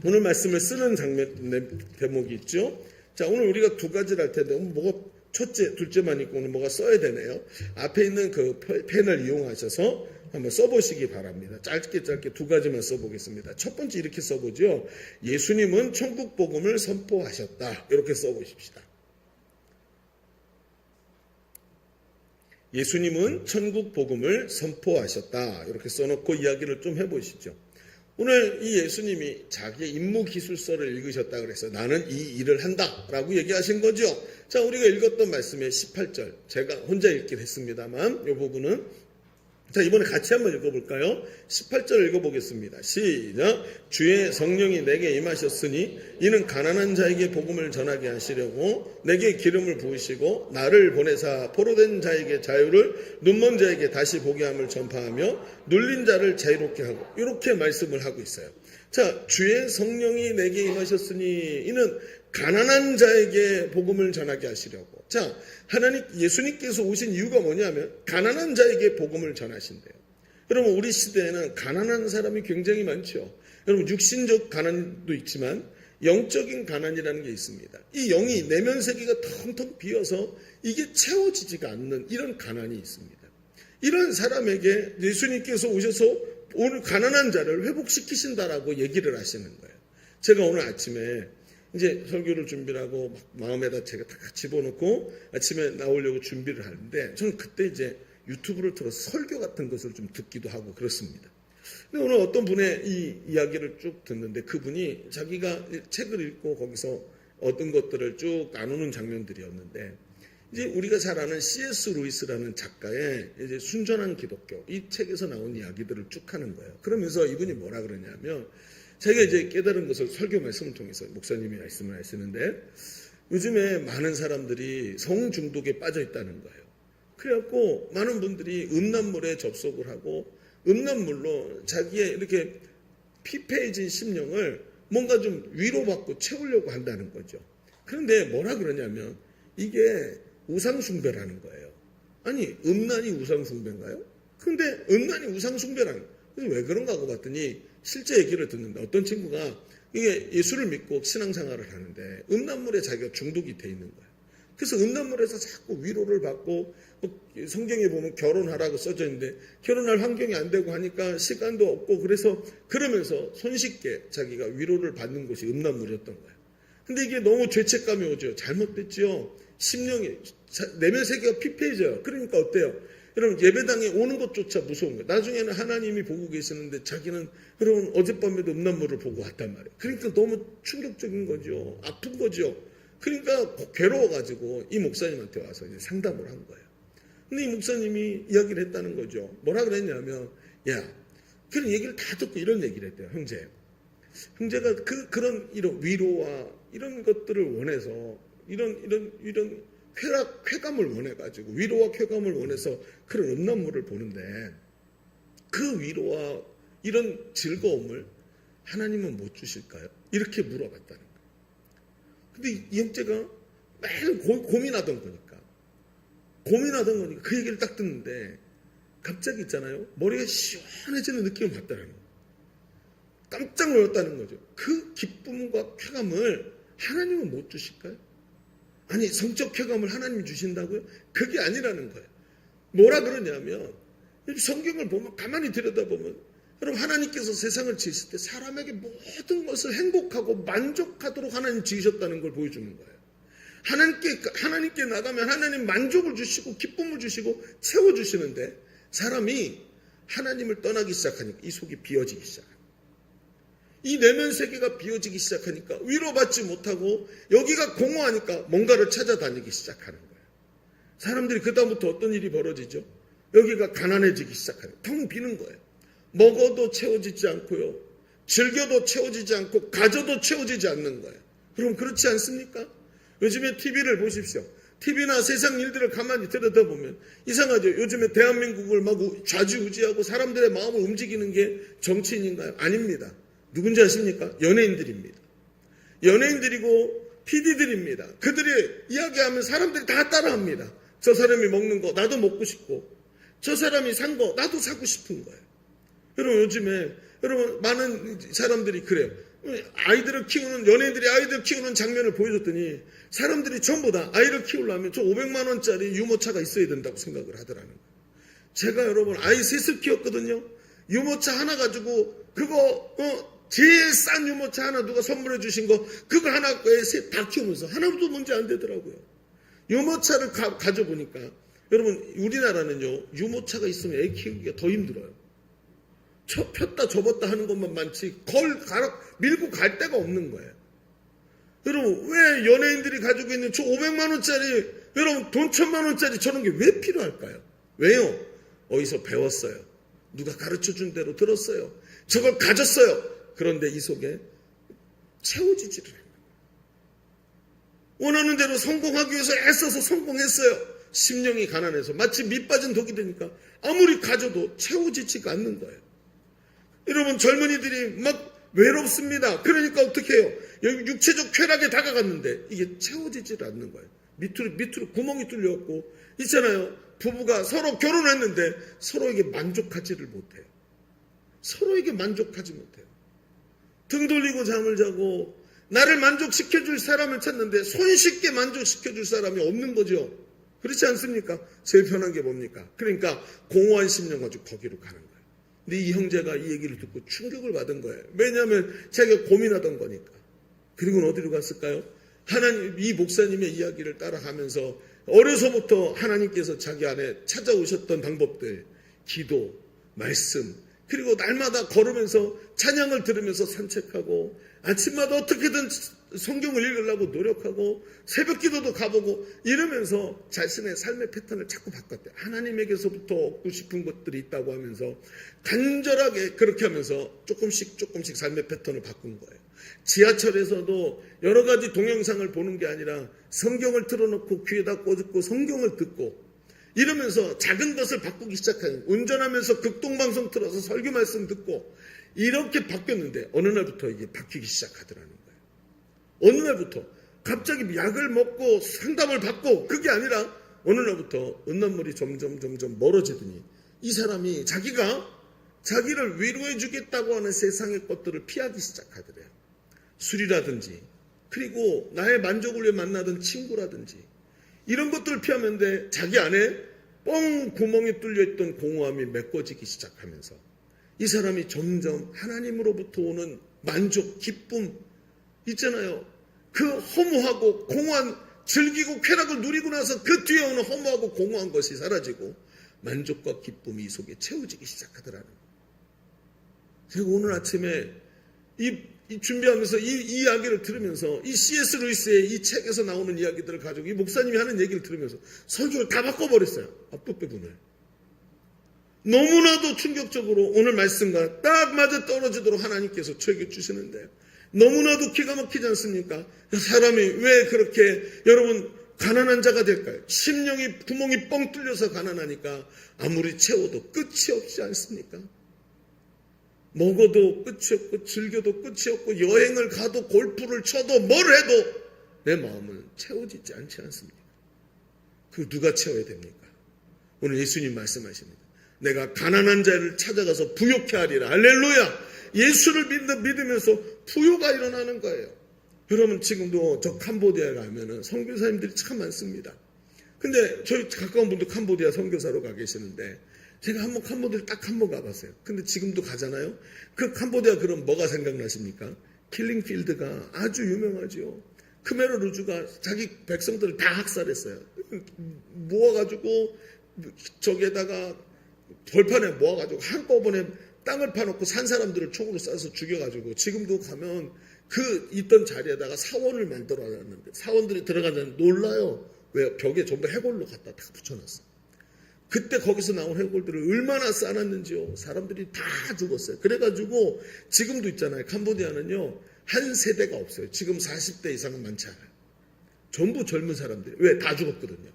오늘 말씀을 쓰는 장면 대목이 있죠. 자, 오늘 우리가 두 가지를 할 텐데 뭐가 첫째, 둘째만 있고 오늘 뭐가 써야 되네요. 앞에 있는 그 펜을 이용하셔서 한번 써보시기 바랍니다. 짧게 두 가지만 써보겠습니다. 첫 번째 이렇게 써보죠. 예수님은 천국 복음을 선포하셨다. 이렇게 써보십시다. 예수님은 천국 복음을 선포하셨다. 이렇게 써놓고 이야기를 좀 해보시죠. 오늘 이 예수님이 자기의 임무 기술서를 읽으셨다 그래서 나는 이 일을 한다라고 얘기하신 거죠. 자, 우리가 읽었던 말씀의 18절 제가 혼자 읽긴 했습니다만 이 부분은 자, 이번에 같이 한번 읽어볼까요? 18절 읽어보겠습니다. 시작. 주의 성령이 내게 임하셨으니 이는 가난한 자에게 복음을 전하게 하시려고 내게 기름을 부으시고 나를 보내사 포로된 자에게 자유를 눈먼 자에게 다시 보게 함을 전파하며 눌린 자를 자유롭게 하고 이렇게 말씀을 하고 있어요. 자, 주의 성령이 내게 임하셨으니 이는 가난한 자에게 복음을 전하게 하시려고. 자, 예수님께서 오신 이유가 뭐냐면 가난한 자에게 복음을 전하신대요. 여러분, 우리 시대에는 가난한 사람이 굉장히 많죠. 여러분, 육신적 가난도 있지만 영적인 가난이라는 게 있습니다. 이 영이 내면 세계가 텅텅 비어서 이게 채워지지가 않는 이런 가난이 있습니다. 이런 사람에게 예수님께서 오셔서 오늘 가난한 자를 회복시키신다라고 얘기를 하시는 거예요. 제가 오늘 아침에 이제 설교를 준비를 하고 마음에다 제가 다 집어넣고 아침에 나오려고 준비를 하는데 저는 그때 이제 유튜브를 틀어서 설교 같은 것을 좀 듣기도 하고 그렇습니다. 근데 오늘 어떤 분의 이 이야기를 쭉 듣는데 그분이 자기가 책을 읽고 거기서 얻은 것들을 쭉 나누는 장면들이었는데, 이제 우리가 잘 아는 C.S. 루이스라는 작가의 이제 순전한 기독교, 이 책에서 나온 이야기들을 쭉 하는 거예요. 그러면서 이분이 뭐라 그러냐면, 자기가 이제 깨달은 것을 설교 말씀을 통해서 목사님이 말씀을 하시는데, 요즘에 많은 사람들이 성 중독에 빠져 있다는 거예요. 그래갖고 많은 분들이 음란물에 접속을 하고 음란물로 자기의 이렇게 피폐해진 심령을 뭔가 좀 위로받고 채우려고 한다는 거죠. 그런데 뭐라 그러냐면 이게 우상숭배라는 거예요. 아니, 음란이 우상숭배인가요? 근데 음란이 우상숭배라는 거예요. 그래서 왜 그런가 하고 봤더니 실제 얘기를 듣는데, 어떤 친구가 이게 예수를 믿고 신앙생활을 하는데 음란물에 자기가 중독이 돼 있는 거예요. 그래서 음란물에서 자꾸 위로를 받고, 성경에 보면 결혼하라고 써져 있는데 결혼할 환경이 안 되고 하니까 시간도 없고, 그러면서 손쉽게 자기가 위로를 받는 것이 음란물이었던 거예요. 근데 이게 너무 죄책감이 오죠. 잘못됐죠. 심령이, 내면 세계가 피폐해져요. 그러니까 어때요? 여러분, 예배당에 오는 것조차 무서운 거예요. 나중에는 하나님이 보고 계시는데 자기는, 여러분, 어젯밤에도 음란물을 보고 왔단 말이에요. 그러니까 너무 충격적인 거죠. 아픈 거죠. 그러니까 괴로워가지고 이 목사님한테 와서 이제 상담을 한 거예요. 근데 이 목사님이 이야기를 했다는 거죠. 뭐라 그랬냐면, 야, 그런 얘기를 다 듣고 이런 얘기를 했대요. 형제가 그런 이런 위로와 이런 것들을 원해서, 이런 쾌감을 원해가지고, 위로와 쾌감을 원해서 그런 음란물을 보는데, 그 위로와 이런 즐거움을 하나님은 못 주실까요? 이렇게 물어봤다는 거예요. 근데 이 형제가 매일 고민하던 거니까 그 얘기를 딱 듣는데 갑자기 있잖아요, 머리가 시원해지는 느낌을 받더라는 거예요. 깜짝 놀랐다는 거죠. 그 기쁨과 쾌감을 하나님은 못 주실까요? 아니, 성적 쾌감을 하나님이 주신다고요? 그게 아니라는 거예요. 뭐라 그러냐면, 성경을 보면, 가만히 들여다보면, 여러분, 하나님께서 세상을 지으실 때 사람에게 모든 것을 행복하고 만족하도록 하나님 지으셨다는 걸 보여주는 거예요. 하나님께 나가면 하나님 만족을 주시고 기쁨을 주시고 채워주시는데, 사람이 하나님을 떠나기 시작하니까 이 속이 비어지기 시작합니다. 이 내면 세계가 비어지기 시작하니까 위로받지 못하고 여기가 공허하니까 뭔가를 찾아다니기 시작하는 거예요. 사람들이 그다음부터 어떤 일이 벌어지죠? 여기가 가난해지기 시작하는 거예요. 텅 비는 거예요. 먹어도 채워지지 않고요. 즐겨도 채워지지 않고 가져도 채워지지 않는 거예요. 그럼 그렇지 않습니까? 요즘에 TV를 보십시오. TV나 세상 일들을 가만히 들여다보면 이상하죠. 요즘에 대한민국을 막 좌지우지하고 사람들의 마음을 움직이는 게 정치인인가요? 아닙니다. 누군지 아십니까? 연예인들입니다. 연예인들이고 PD들입니다. 그들이 이야기하면 사람들이 다 따라합니다. 저 사람이 먹는 거 나도 먹고 싶고, 저 사람이 산 거 나도 사고 싶은 거예요. 여러분, 요즘에 많은 사람들이 그래요. 아이들을 키우는, 연예인들이 아이들 키우는 장면을 보여줬더니 사람들이 전부 다 아이를 키우려면 저 500만 원짜리 유모차가 있어야 된다고 생각을 하더라는 거예요. 제가 여러분 아이 셋을 키웠거든요. 유모차 하나 가지고 그거 제일 싼 유모차 하나 누가 선물해 주신 거 그거 하나 셋 다 키우면서 하나도 문제 안 되더라고요. 유모차를 가져보니까 여러분, 우리나라는요 유모차가 있으면 애 키우기가 더 힘들어요. 폈다 접었다 하는 것만 많지 밀고 갈 데가 없는 거예요. 여러분, 왜 연예인들이 가지고 있는 저 500만 원짜리, 여러분 돈 1000만 원짜리 저런 게 왜 필요할까요? 왜요? 어디서 배웠어요. 누가 가르쳐준 대로 들었어요. 저걸 가졌어요. 그런데 이 속에 채워지지를 않아요. 원하는 대로 성공하기 위해서 애써서 성공했어요. 심령이 가난해서 마치 밑 빠진 독이 되니까 아무리 가져도 채워지지가 않는 거예요. 여러분, 젊은이들이 막 외롭습니다. 그러니까 어떻게 해요? 여기 육체적 쾌락에 다가갔는데 이게 채워지질 않는 거예요. 밑으로 구멍이 뚫려갖고 있잖아요. 부부가 서로 결혼했는데 서로에게 만족하지를 못해요. 서로에게 만족하지 못해요. 등 돌리고 잠을 자고 나를 만족시켜줄 사람을 찾는데 손쉽게 만족시켜줄 사람이 없는 거죠. 그렇지 않습니까? 제일 편한 게 뭡니까? 그러니까 공허한 심령 가지고 거기로 가는 거예요. 근데 이 형제가 이 얘기를 듣고 충격을 받은 거예요. 왜냐하면 자기가 고민하던 거니까. 그리고는 어디로 갔을까요? 이 목사님의 이야기를 따라가면서 어려서부터 하나님께서 자기 안에 찾아오셨던 방법들, 기도, 말씀, 그리고 날마다 걸으면서 찬양을 들으면서 산책하고 아침마다 어떻게든 성경을 읽으려고 노력하고 새벽 기도도 가보고 이러면서 자신의 삶의 패턴을 자꾸 바꿨대요. 하나님에게서부터 얻고 싶은 것들이 있다고 하면서 간절하게 그렇게 하면서 조금씩 삶의 패턴을 바꾼 거예요. 지하철에서도 여러 가지 동영상을 보는 게 아니라 성경을 틀어놓고 귀에다 꽂고 성경을 듣고 이러면서 작은 것을 바꾸기 시작해요. 운전하면서 극동방송 틀어서 설교 말씀 듣고 이렇게 바뀌었는데 어느 날부터 이게 바뀌기 시작하더라는 거예요. 어느 날부터 갑자기 약을 먹고 상담을 받고 그게 아니라 어느 날부터 음란물이 점점 멀어지더니 이 사람이 자기를 위로해 주겠다고 하는 세상의 것들을 피하기 시작하더래요. 술이라든지 그리고 나의 만족을 위해 만나던 친구라든지 이런 것들을 피하면 돼 자기 안에 뻥 구멍이 뚫려있던 공허함이 메꿔지기 시작하면서 이 사람이 점점 하나님으로부터 오는 만족, 기쁨 있잖아요. 그 허무하고 공허한 즐기고 쾌락을 누리고 나서 그 뒤에 오는 허무하고 공허한 것이 사라지고 만족과 기쁨이 이 속에 채워지기 시작하더라는 거예요. 제가 오늘 아침에 이 준비하면서 이 이야기를 들으면서 이 C.S. 루이스의 이 책에서 나오는 이야기들을 가지고 이 목사님이 하는 얘기를 들으면서 설교를 다 바꿔버렸어요. 앞부분을. 너무나도 충격적으로 오늘 말씀과 딱 맞아 떨어지도록 하나님께서 저에게 주시는데 너무나도 기가 막히지 않습니까? 사람이 왜 그렇게 여러분 가난한 자가 될까요? 심령이 구멍이 뻥 뚫려서 가난하니까 아무리 채워도 끝이 없지 않습니까? 먹어도 끝이 없고 즐겨도 끝이 없고 여행을 가도 골프를 쳐도 뭘 해도 내 마음은 채워지지 않지 않습니까? 그 누가 채워야 됩니까? 오늘 예수님 말씀하십니다. 내가 가난한 자를 찾아가서 부욕케 하리라. 할렐루야. 예수를 믿으면서 부요가 일어나는 거예요. 여러분 지금도 저 캄보디아에 가면은 선교사님들이 참 많습니다. 근데 저희 가까운 분도 캄보디아 선교사로 가 계시는데 제가 한번 캄보디아를 딱 한 번 가봤어요. 근데 지금도 가잖아요. 그 캄보디아 그럼 뭐가 생각나십니까? 킬링필드가 아주 유명하죠. 크메르 루즈가 자기 백성들을 다 학살했어요. 모아가지고 저기에다가 벌판에 모아가지고 한꺼번에 땅을 파놓고 산 사람들을 총으로 쏴서 죽여가지고 지금도 가면 그 있던 자리에다가 사원을 만들어놨는데 사원들이 들어가면 놀라요. 왜? 벽에 전부 해골로 갖다 다 붙여놨어. 그때 거기서 나온 해골들을 얼마나 쌓아놨는지요. 사람들이 다 죽었어요. 그래가지고 지금도 있잖아요. 캄보디아는요. 한 세대가 없어요. 지금 40대 이상은 많지 않아요. 전부 젊은 사람들이. 왜? 다 죽었거든요.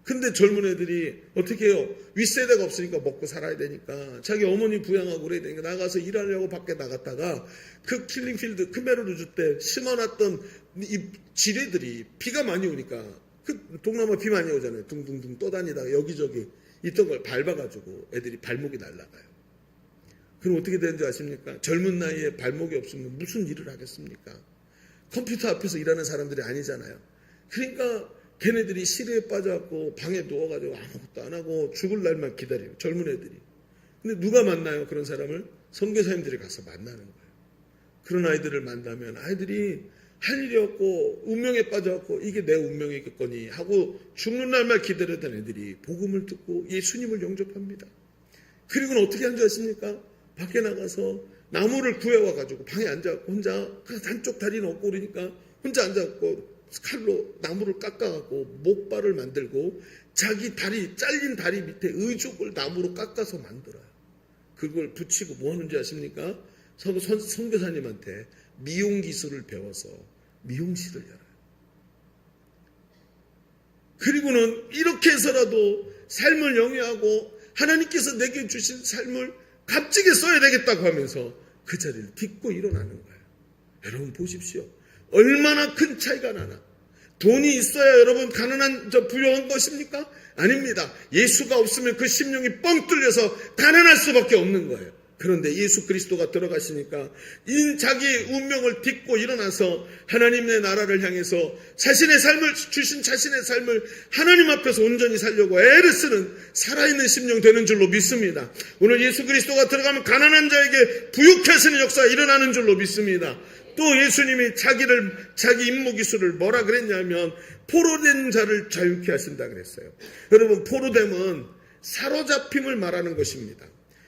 근데 젊은 애들이 어떻게 해요? 윗세대가 없으니까 먹고 살아야 되니까 자기 어머니 부양하고 그래야 되니까 나가서 일하려고 밖에 나갔다가 그 킬링필드 크메르루즈 때 심어놨던 이 지뢰들이 비가 많이 오니까 그 동남아 비 많이 오잖아요. 둥둥둥 떠다니다가 여기저기 있던 걸 밟아가지고 애들이 발목이 날아가요. 그럼 어떻게 되는지 아십니까? 젊은 나이에 발목이 없으면 무슨 일을 하겠습니까? 컴퓨터 앞에서 일하는 사람들이 아니잖아요. 그러니까 걔네들이 시리에 빠져갖고 방에 누워가지고 아무것도 안 하고 죽을 날만 기다려요. 젊은 애들이. 근데 누가 만나요? 그런 사람을? 선교사님들이 가서 만나는 거예요. 그런 아이들을 만나면 아이들이 할 일이 없고 운명에 빠져갖고 이게 내 운명이겠거니 하고 죽는 날만 기다렸던 애들이 복음을 듣고 예수님을 영접합니다. 그리고는 어떻게 하는지 아십니까? 밖에 나가서 나무를 구해와가지고 방에 앉아갖고 혼자 한쪽 다리는 없고 그러니까 혼자 앉아갖고 칼로 나무를 깎아갖고 목발을 만들고 자기 다리 잘린 다리 밑에 의족을 나무로 깎아서 만들어요. 그걸 붙이고 뭐 하는지 아십니까? 선교사님한테 미용 기술을 배워서 미용실을 열어요. 그리고는 이렇게 해서라도 삶을 영위하고 하나님께서 내게 주신 삶을 값지게 써야 되겠다고 하면서 그 자리를 딛고 일어나는 거예요. 여러분 보십시오. 얼마나 큰 차이가 나나. 돈이 있어야 여러분 가난한 부유한 것입니까? 아닙니다. 예수가 없으면 그 심령이 뻥 뚫려서 가난할 수밖에 없는 거예요. 그런데 예수 그리스도가 들어가시니까 자기 운명을 딛고 일어나서 하나님의 나라를 향해서 자신의 삶을 주신 자신의 삶을 하나님 앞에서 온전히 살려고 애를 쓰는 살아있는 심령 되는 줄로 믿습니다. 오늘 예수 그리스도가 들어가면 가난한 자에게 부유케 하시는 역사가 일어나는 줄로 믿습니다. 또 예수님이 자기 임무 기술을 뭐라 그랬냐면 포로된 자를 자유케 하신다 그랬어요. 여러분 포로됨은 사로잡힘을 말하는 것입니다.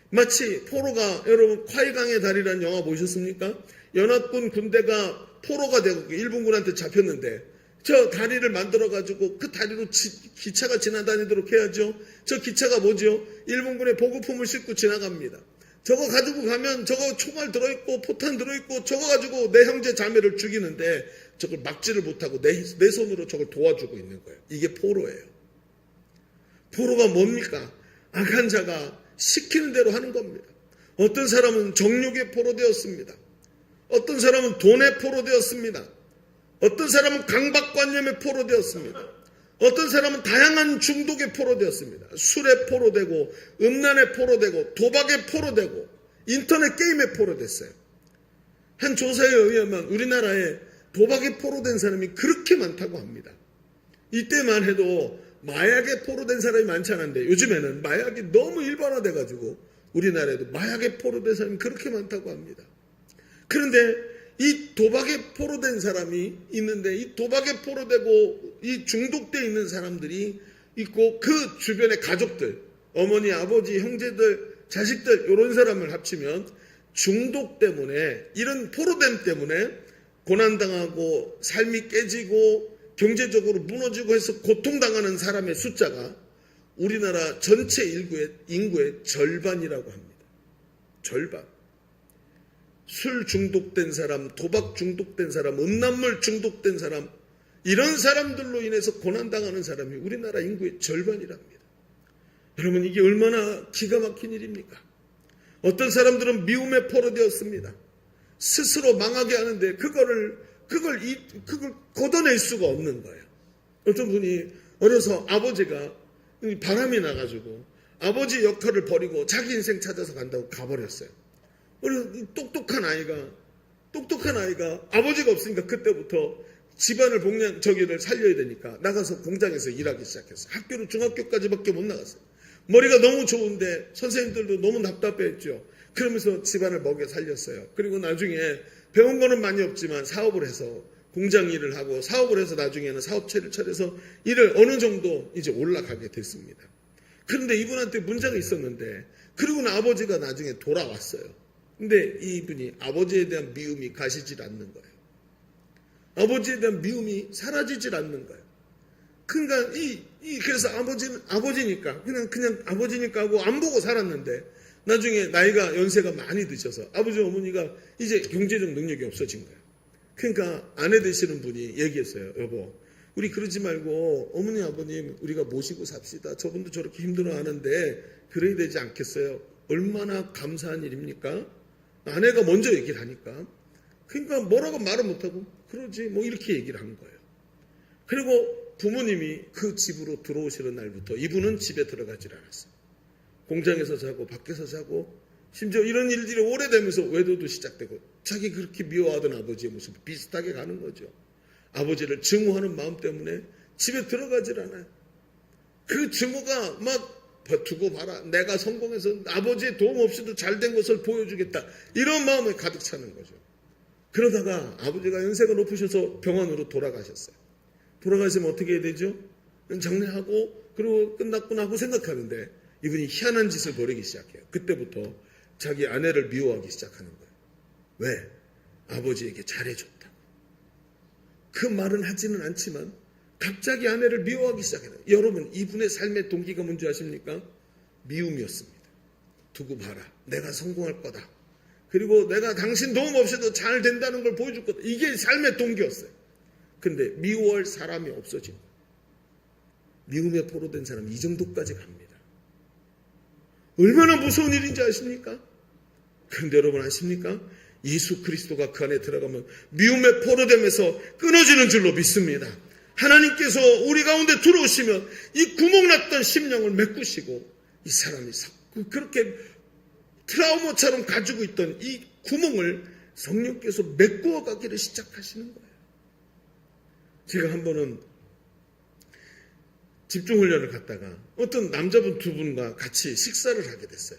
마치 포로가 여러분 콰이강의 달이라는 영화 보셨습니까? 연합군 군대가 포로가 되고 일본군한테 잡혔는데 저 다리를 만들어가지고 그 다리로 기차가 지나다니도록 해야죠. 저 기차가 뭐죠? 일본군의 보급품을 싣고 지나갑니다. 저거 가지고 가면 저거 총알 들어있고 포탄 들어있고 저거 가지고 내 형제 자매를 죽이는데 저걸 막지를 못하고 내 손으로 저걸 도와주고 있는 거예요. 이게 포로예요. 포로가 뭡니까? 악한 자가 시키는 대로 하는 겁니다. 어떤 사람은 정욕에 포로되었습니다. 어떤 사람은 돈에 포로되었습니다. 어떤 사람은 강박관념에 포로되었습니다. 어떤 사람은 다양한 중독에 포로되었습니다. 술에 포로되고 음란에 포로되고 도박에 포로되고 인터넷 게임에 포로됐어요. 한 조사에 의하면 우리나라에 도박에 포로된 사람이 그렇게 많다고 합니다. 이때만 해도 마약에 포로된 사람이 많지 않은데 요즘에는 마약이 너무 일반화돼가지고 우리나라에도 마약에 포로된 사람이 그렇게 많다고 합니다. 그런데 이 도박에 포로된 사람이 있는데 이 도박에 포로되고 이 중독되어 있는 사람들이 있고 그 주변의 가족들, 어머니, 아버지, 형제들, 자식들 이런 사람을 합치면 중독 때문에 이런 포로됨 때문에 고난당하고 삶이 깨지고 경제적으로 무너지고 해서 고통당하는 사람의 숫자가 우리나라 전체 인구의 절반이라고 합니다. 절반. 술 중독된 사람, 도박 중독된 사람, 음란물 중독된 사람 이런 사람들로 인해서 고난당하는 사람이 우리나라 인구의 절반이랍니다. 여러분 이게 얼마나 기가 막힌 일입니까? 어떤 사람들은 미움에 포로되었습니다. 스스로 망하게 하는데 그걸 걷어낼 수가 없는 거예요. 어떤 분이 어려서 아버지가 바람이 나가지고 아버지 역할을 버리고 자기 인생 찾아서 간다고 가버렸어요. 똑똑한 아이가 아버지가 없으니까 그때부터 집안을 저기를 살려야 되니까 나가서 공장에서 일하기 시작했어요. 학교를 중학교까지밖에 못 나갔어요. 머리가 너무 좋은데 선생님들도 너무 답답해했죠. 그러면서 집안을 먹여 살렸어요. 그리고 나중에 배운 거는 많이 없지만 사업을 해서 공장 일을 하고 사업을 해서 나중에는 사업체를 차려서 일을 어느 정도 이제 올라가게 됐습니다. 그런데 이분한테 문제가 있었는데 그리고는 아버지가 나중에 돌아왔어요. 근데 이분이 아버지에 대한 미움이 가시질 않는 거예요. 아버지에 대한 미움이 사라지질 않는 거예요. 그러니까 그래서 아버지니까 그냥 아버지니까 하고 안 보고 살았는데 나중에 나이가 연세가 많이 드셔서 아버지 어머니가 이제 경제적 능력이 없어진 거예요. 그러니까 아내 되시는 분이 얘기했어요. 여보, 우리 그러지 말고 어머니 아버님 우리가 모시고 삽시다. 저분도 저렇게 힘들어하는데 그래야 되지 않겠어요? 얼마나 감사한 일입니까? 아내가 먼저 얘기를 하니까 그러니까 뭐라고 말을 못하고 그러지 뭐 이렇게 얘기를 한 거예요. 그리고 부모님이 그 집으로 들어오시는 날부터 이분은 집에 들어가질 않았어요. 공장에서 자고 밖에서 자고 심지어 이런 일들이 오래되면서 외도도 시작되고 자기 그렇게 미워하던 아버지의 모습이 비슷하게 가는 거죠. 아버지를 증오하는 마음 때문에 집에 들어가질 않아요. 그 증오가 막 두고 봐라. 내가 성공해서 아버지의 도움 없이도 잘된 것을 보여주겠다. 이런 마음에 가득 차는 거죠. 그러다가 아버지가 연세가 높으셔서 병원으로 돌아가셨어요. 돌아가시면 어떻게 해야 되죠? 장례하고 그리고 끝났구나 하고 생각하는데 이분이 희한한 짓을 벌이기 시작해요. 그때부터 자기 아내를 미워하기 시작하는 거예요. 왜? 아버지에게 잘해줬다고. 그 말은 하지는 않지만 갑자기 아내를 미워하기 시작해요. 여러분 이분의 삶의 동기가 뭔지 아십니까? 미움이었습니다. 두고 봐라. 내가 성공할 거다. 그리고 내가 당신 도움 없이도 잘 된다는 걸 보여줄 거다. 이게 삶의 동기였어요. 근데 미워할 사람이 없어진 거예요. 미움에 포로된 사람이 이 정도까지 갑니다. 얼마나 무서운 일인지 아십니까? 그런데 여러분 아십니까? 예수 그리스도가 그 안에 들어가면 미움에 포로되면서 끊어지는 줄로 믿습니다. 하나님께서 우리 가운데 들어오시면 이 구멍났던 심령을 메꾸시고 이 사람이 그렇게 트라우마처럼 가지고 있던 이 구멍을 성령께서 메꾸어 가기를 시작하시는 거예요. 제가 한 번은 집중훈련을 갔다가 어떤 남자분 두 분과 같이 식사를 하게 됐어요.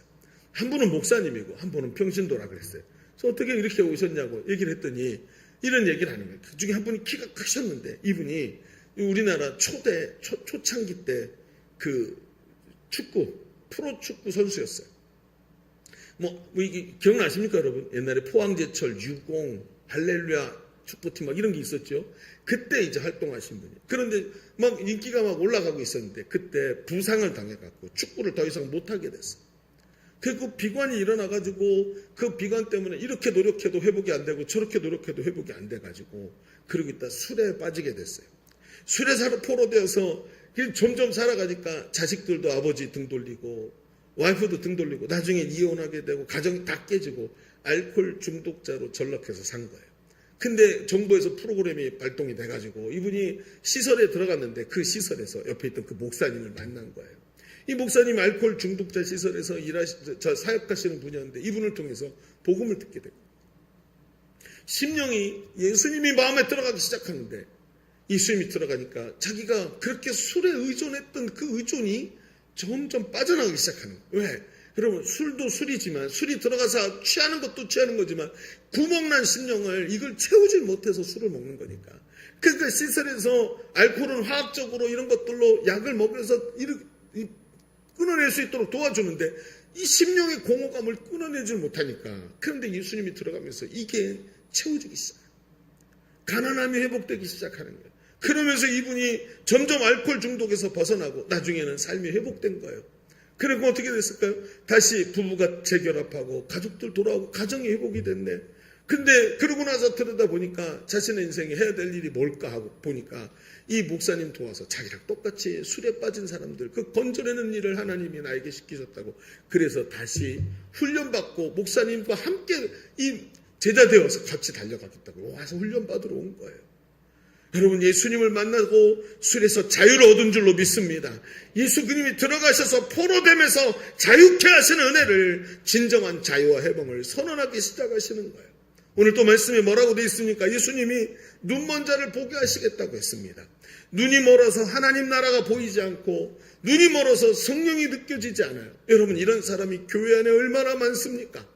한 분은 목사님이고 한 분은 평신도라 그랬어요. 그래서 어떻게 이렇게 오셨냐고 얘기를 했더니 이런 얘기를 하는 거예요. 그 중에 한 분이 키가 크셨는데 이분이 우리나라 초창기 때 그 프로축구 선수였어요. 뭐 이게 기억나십니까 여러분? 옛날에 포항제철, 유공, 할렐루야 축구팀 막 이런 게 있었죠. 그때 이제 활동하신 분이. 그런데 막 인기가 막 올라가고 있었는데 그때 부상을 당해갖고 축구를 더 이상 못하게 됐어요. 그 비관이 일어나가지고 그 비관 때문에 이렇게 노력해도 회복이 안 되고 저렇게 노력해도 회복이 안 돼가지고 그러고 있다 술에 빠지게 됐어요. 술에 포로되어서 점점 살아가니까 자식들도 아버지 등 돌리고 와이프도 등 돌리고 나중에 이혼하게 되고 가정이 다 깨지고 알코올 중독자로 전락해서 산 거예요. 근데 정부에서 프로그램이 발동이 돼가지고 이분이 시설에 들어갔는데 그 시설에서 옆에 있던 그 목사님을 만난 거예요. 이 목사님 알코올 중독자 시설에서 사역하시는 분이었는데 이분을 통해서 복음을 듣게 되고 심령이 예수님이 마음에 들어가기 시작하는데 예수님이 들어가니까 자기가 그렇게 술에 의존했던 그 의존이 점점 빠져나가기 시작하는 거예요. 왜? 여러분 술도 술이지만 술이 들어가서 취하는 것도 취하는 거지만 구멍난 심령을 이걸 채우질 못해서 술을 먹는 거니까. 그러니까 시설에서 알코올은 화학적으로 이런 것들로 약을 먹여서 끊어낼 수 있도록 도와주는데 이 심령의 공허감을 끊어내질 못하니까. 그런데 예수님이 들어가면서 이게 채워지기 시작해요. 가난함이 회복되기 시작하는 거예요. 그러면서 이분이 점점 알코올 중독에서 벗어나고 나중에는 삶이 회복된 거예요. 그리고 어떻게 됐을까요? 다시 부부가 재결합하고 가족들 돌아오고 가정이 회복이 됐네. 근데 그러고 나서 들여다보니까 자신의 인생에 해야 될 일이 뭘까 하고 보니까 이 목사님 도와서 자기랑 똑같이 술에 빠진 사람들 그 건져내는 일을 하나님이 나에게 시키셨다고. 그래서 다시 훈련받고 목사님과 함께 이 제자 되어서 같이 달려가겠다고 와서 훈련받으러 온 거예요. 여러분 예수님을 만나고 술에서 자유를 얻은 줄로 믿습니다. 예수 그님이 들어가셔서 포로됨에서 자유케 하시는 은혜를 진정한 자유와 해방을 선언하기 시작하시는 거예요. 오늘 또 말씀에 뭐라고 되어 있습니까? 예수님이 눈먼 자를 보게 하시겠다고 했습니다. 눈이 멀어서 하나님 나라가 보이지 않고 눈이 멀어서 성령이 느껴지지 않아요. 여러분 이런 사람이 교회 안에 얼마나 많습니까?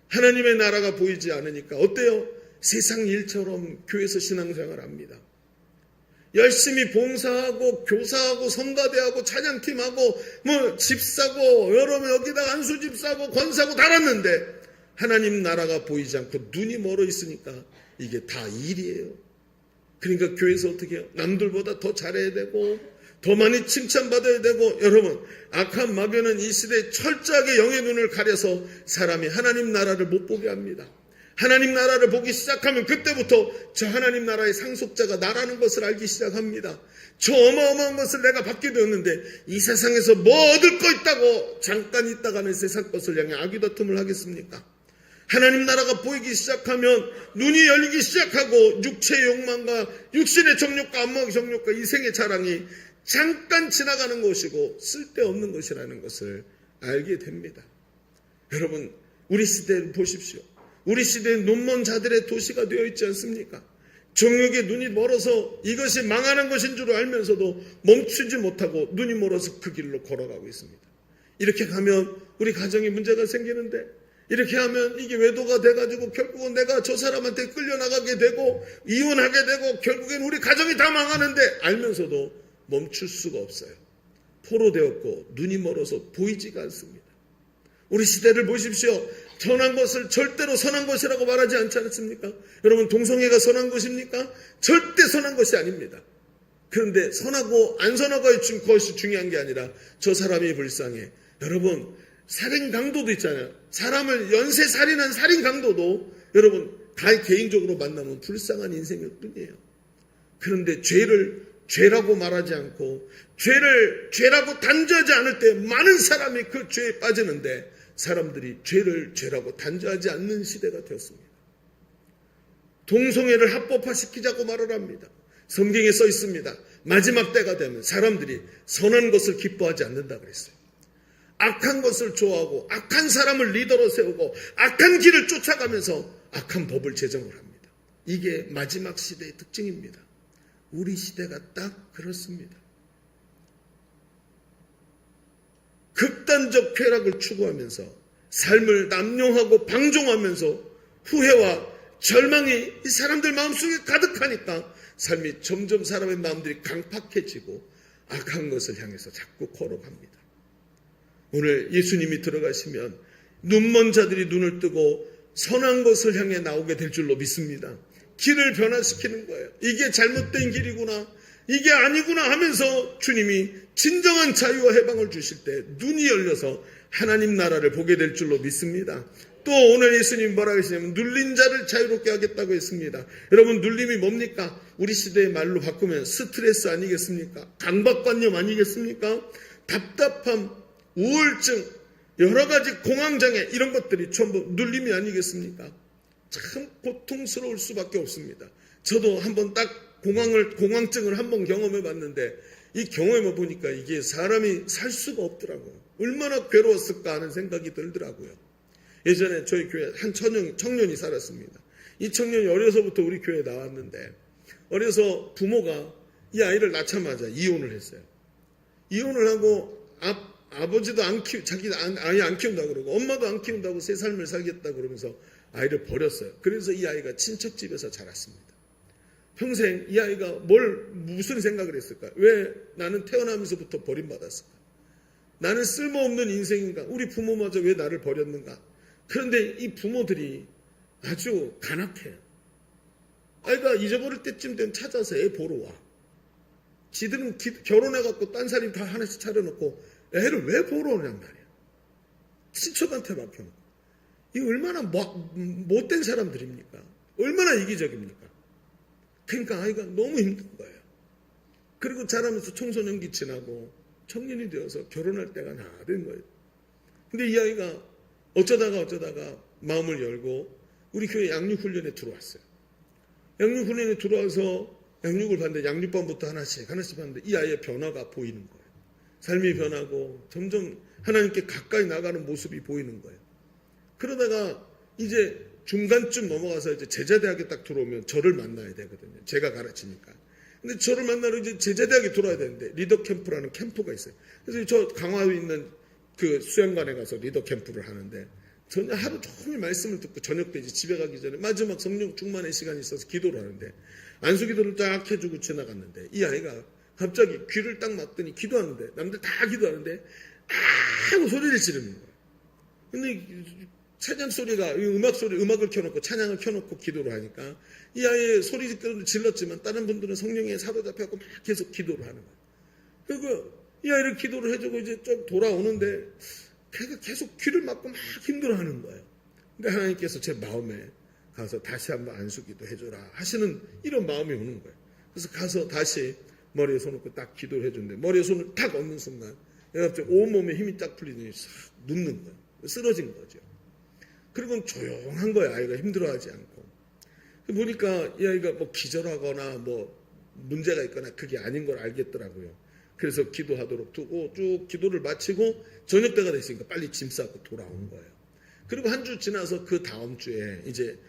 하나님의 나라가 보이지 않으니까 어때요? 세상 일처럼 교회에서 신앙생활을 합니다. 열심히 봉사하고 교사하고 성가대하고 찬양팀하고 뭐 집 사고 여러분 여기다가 안수집 사고 권사고 달았는데 하나님 나라가 보이지 않고 눈이 멀어 있으니까 이게 다 일이에요. 그러니까 교회에서 어떻게 해요? 남들보다 더 잘해야 되고 더 많이 칭찬받아야 되고. 여러분 악한 마귀는 이 시대에 철저하게 영의 눈을 가려서 사람이 하나님 나라를 못 보게 합니다. 하나님 나라를 보기 시작하면 그때부터 저 하나님 나라의 상속자가 나라는 것을 알기 시작합니다. 저 어마어마한 것을 내가 받게 되었는데 이 세상에서 뭐 얻을 거 있다고 잠깐 있다가는 세상 것을 향해 아귀다툼을 하겠습니까? 하나님 나라가 보이기 시작하면 눈이 열리기 시작하고 육체의 욕망과 육신의 정욕과 안목의 정욕과 이생의 자랑이 잠깐 지나가는 것이고 쓸데없는 것이라는 것을 알게 됩니다. 여러분 우리 시대를 보십시오. 우리 시대는 눈먼 자들의 도시가 되어 있지 않습니까? 정욕의 눈이 멀어서 이것이 망하는 것인 줄 알면서도 멈추지 못하고 눈이 멀어서 그 길로 걸어가고 있습니다. 이렇게 가면 우리 가정에 문제가 생기는데 이렇게 하면 이게 외도가 돼가지고 결국은 내가 저 사람한테 끌려나가게 되고 이혼하게 되고 결국엔 우리 가정이 다 망하는데 알면서도 멈출 수가 없어요. 포로되었고 눈이 멀어서 보이지가 않습니다. 우리 시대를 보십시오. 선한 것을 절대로 선한 것이라고 말하지 않지 않습니까? 여러분 동성애가 선한 것입니까? 절대 선한 것이 아닙니다. 그런데 선하고 안 선하고의 것이 중요한 게 아니라 저 사람이 불쌍해. 여러분 살인 강도도 있잖아요. 사람을 연쇄살인한 살인 강도도 여러분 다 개인적으로 만나면 불쌍한 인생일 뿐이에요. 그런데 죄를 죄라고 말하지 않고 죄를 죄라고 단죄하지 않을 때 많은 사람이 그 죄에 빠지는데 사람들이 죄를 죄라고 단죄하지 않는 시대가 되었습니다. 동성애를 합법화시키자고 말을 합니다. 성경에 써 있습니다. 마지막 때가 되면 사람들이 선한 것을 기뻐하지 않는다 그랬어요. 악한 것을 좋아하고 악한 사람을 리더로 세우고 악한 길을 쫓아가면서 악한 법을 제정을 합니다. 이게 마지막 시대의 특징입니다. 우리 시대가 딱 그렇습니다. 극단적 쾌락을 추구하면서 삶을 남용하고 방종하면서 후회와 절망이 이 사람들 마음속에 가득하니까 삶이 점점 사람의 마음들이 강팍해지고 악한 것을 향해서 자꾸 걸어갑니다. 오늘 예수님이 들어가시면 눈먼 자들이 눈을 뜨고 선한 것을 향해 나오게 될 줄로 믿습니다. 길을 변화시키는 거예요. 이게 잘못된 길이구나, 이게 아니구나 하면서 주님이 진정한 자유와 해방을 주실 때 눈이 열려서 하나님 나라를 보게 될 줄로 믿습니다. 또 오늘 예수님 뭐라고 하시냐면 눌린 자를 자유롭게 하겠다고 했습니다. 여러분, 눌림이 뭡니까? 우리 시대의 말로 바꾸면 스트레스 아니겠습니까? 강박관념 아니겠습니까? 답답함, 우울증, 여러 가지 공황장애, 이런 것들이 전부 눌림이 아니겠습니까? 참 고통스러울 수밖에 없습니다. 저도 한번 딱 공황증을 한번 경험해 봤는데, 이 경험해 보니까 이게 사람이 살 수가 없더라고요. 얼마나 괴로웠을까 하는 생각이 들더라고요. 예전에 저희 교회에 한 청년이 살았습니다. 이 청년이 어려서부터 우리 교회에 나왔는데, 어려서 부모가 이 아이를 낳자마자 이혼을 했어요. 이혼을 하고 아버지도 자기 아이 안 키운다고 그러고 엄마도 안 키운다고 새 삶을 살겠다 그러면서 아이를 버렸어요. 그래서 이 아이가 친척집에서 자랐습니다. 평생 이 아이가 무슨 생각을 했을까? 왜 나는 태어나면서부터 버림받았을까? 나는 쓸모없는 인생인가? 우리 부모마저 왜 나를 버렸는가? 그런데 이 부모들이 아주 간악해요. 아이가 잊어버릴 때쯤 되면 찾아서 애 보러 와. 지들은 결혼해갖고 딴 사람 다 하나씩 차려놓고 애를 왜 보러 오냔 말이야. 친척한테 맡겨놓고. 이거 얼마나 못된 사람들입니까? 얼마나 이기적입니까? 그러니까 아이가 너무 힘든 거예요. 그리고 자라면서 청소년기 지나고 청년이 되어서 결혼할 때가 다 된 거예요. 근데 이 아이가 어쩌다가 마음을 열고 우리 교회 양육훈련에 들어왔어요. 양육훈련에 들어와서 양육을 봤는데 양육반부터 하나씩 봤는데 이 아이의 변화가 보이는 거예요. 삶이 변하고 점점 하나님께 가까이 나가는 모습이 보이는 거예요. 그러다가 이제 중간쯤 넘어가서 이제 제자대학에 딱 들어오면 저를 만나야 되거든요. 제가 가르치니까. 근데 저를 만나러 이제 제자대학에 들어와야 되는데 리더 캠프라는 캠프가 있어요. 그래서 저 강화에 있는 그 수양관에 가서 리더 캠프를 하는데 저는 하루 종일 말씀을 듣고 저녁 때 이제 집에 가기 전에 마지막 성령 충만의 시간이 있어서 기도를 하는데 안수기도를 딱 해주고 지나갔는데 이 아이가 갑자기 귀를 딱 막더니 기도하는데 남들 다 기도하는데 하고 소리를 지르는 거예요. 근데 찬양 소리가 음악을 켜놓고 찬양을 켜놓고 기도를 하니까 이 아이의 소리 질렀지만 다른 분들은 성령에 사로잡혀서 막 계속 기도를 하는 거예요. 그리고 이 아이를 기도를 해주고 이제 좀 돌아오는데 걔가 계속 귀를 막고 막 힘들어하는 거예요. 근데 하나님께서 제 마음에 가서 다시 한번 안수기도 해줘라 하시는 이런 마음이 오는 거예요. 그래서 가서 다시 머리에 손 놓고 딱 기도를 해주는데 머리에 손을 딱 얹는 순간 얘가 갑자기 온몸에 힘이 딱 풀리더니 눕는 거예요. 쓰러진 거죠. 그리고 조용한 거예요. 아이가 힘들어하지 않고. 보니까 이 아이가 뭐 기절하거나 뭐 문제가 있거나 그게 아닌 걸 알겠더라고요. 그래서 기도하도록 두고 쭉 기도를 마치고 저녁 때가 됐으니까 빨리 짐 싸고 돌아온 거예요. 그리고 한 주 지나서 그 다음 주에 이제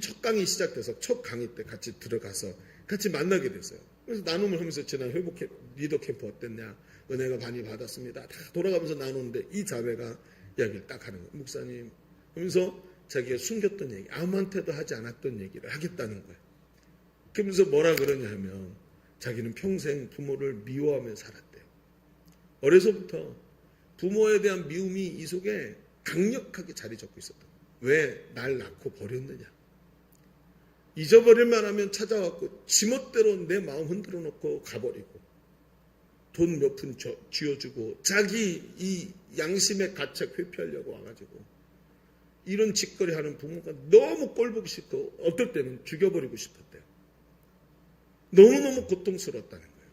첫 강의 시작돼서 첫 강의 때 같이 들어가서 같이 만나게 됐어요. 그래서 나눔을 하면서 지난 회복 리더 캠프 어땠냐? 은혜가 많이 받았습니다. 다 돌아가면서 나누는데 이 자매가 이야기를 딱 하는 거예요. 목사님 하면서 자기가 숨겼던 얘기, 아무한테도 하지 않았던 얘기를 하겠다는 거예요. 그러면서 뭐라 그러냐 하면 자기는 평생 부모를 미워하며 살았대요. 어려서부터 부모에 대한 미움이 이 속에 강력하게 자리 잡고 있었던 거예요. 왜 날 낳고 버렸느냐. 잊어버릴만 하면 찾아왔고 지멋대로 내 마음 흔들어 놓고 가버리고 돈 몇 푼 쥐어주고 자기 이 양심의 가책 회피하려고 와가지고 이런 짓거리 하는 부모가 너무 꼴보기 싫고 어떨 때는 죽여버리고 싶었대요. 너무너무 고통스러웠다는 거예요.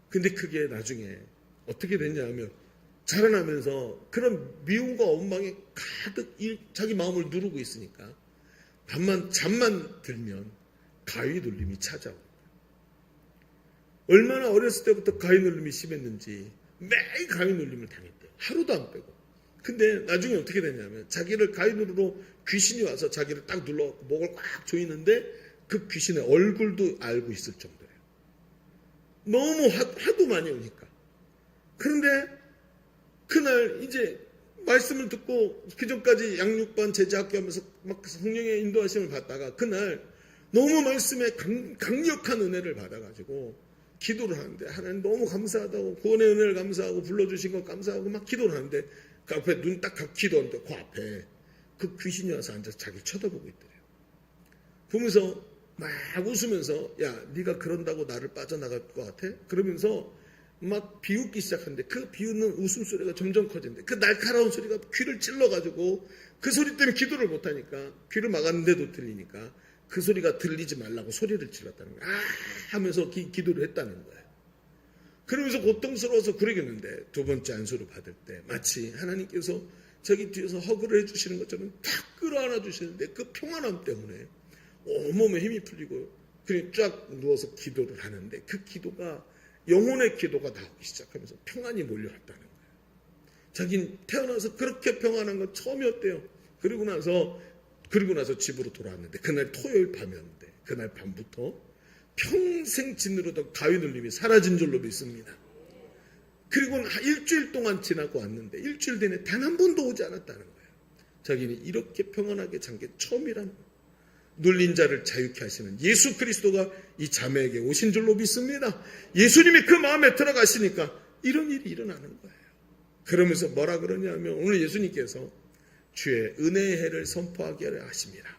근데 그게 나중에 어떻게 됐냐 하면 자라나면서 그런 미움과 원망이 가득 자기 마음을 누르고 있으니까 잠만 들면 가위 눌림이 찾아오는 거예요. 얼마나 어렸을 때부터 가위 눌림이 심했는지 매일 가위 눌림을 당했대요. 하루도 안 빼고. 근데 나중에 어떻게 됐냐면 자기를 가위 누르러 귀신이 와서 자기를 딱 눌러갖고 목을 꽉 조이는데 그 귀신의 얼굴도 알고 있을 정도예요. 너무 하도 많이 오니까. 그런데 그날 이제 말씀을 듣고 그전까지 양육반 제자학교 하면서 막 성령의 인도하심을 받다가 그날 너무 말씀에 강력한 은혜를 받아가지고 기도를 하는데 하나님 너무 감사하다고 구원의 은혜를 감사하고 불러주신 것 감사하고 막 기도를 하는데 그 앞에 눈 딱 감고 기도하는데 그 앞에 그 귀신이 와서 앉아서 자기를 쳐다보고 있더래요. 보면서 막 웃으면서 야 네가 그런다고 나를 빠져나갈 것 같아? 그러면서 막 비웃기 시작하는데 그 비웃는 웃음소리가 점점 커지는데 그 날카로운 소리가 귀를 찔러가지고 그 소리 때문에 기도를 못하니까 귀를 막았는데도 들리니까 그 소리가 들리지 말라고 소리를 질렀다는 거야. 아 하면서 기도를 했다는 거예요. 그러면서 고통스러워서 그러겠는데 두 번째 안수를 받을 때 마치 하나님께서 저기 뒤에서 허그를 해주시는 것처럼 탁 끌어안아 주시는데 그 평안함 때문에 온몸에 힘이 풀리고 그냥 쫙 누워서 기도를 하는데 그 기도가 영혼의 기도가 나오기 시작하면서 평안이 몰려왔다는 거예요. 자기는 태어나서 그렇게 평안한 건 처음이었대요. 그리고 나서 집으로 돌아왔는데 그날 토요일 밤이었는데 그날 밤부터 평생 짓누르던 가위 눌림이 사라진 줄로 믿습니다. 그리고 일주일 동안 지나고 왔는데 일주일 내내 단 한 번도 오지 않았다는 거예요. 자기는 이렇게 평안하게 잔 게 처음이라는 거예요. 눌린 자를 자유케 하시는 예수 그리스도가 이 자매에게 오신 줄로 믿습니다. 예수님이 그 마음에 들어가시니까 이런 일이 일어나는 거예요. 그러면서 뭐라 그러냐면 오늘 예수님께서 주의 은혜의 해를 선포하게 하십니다.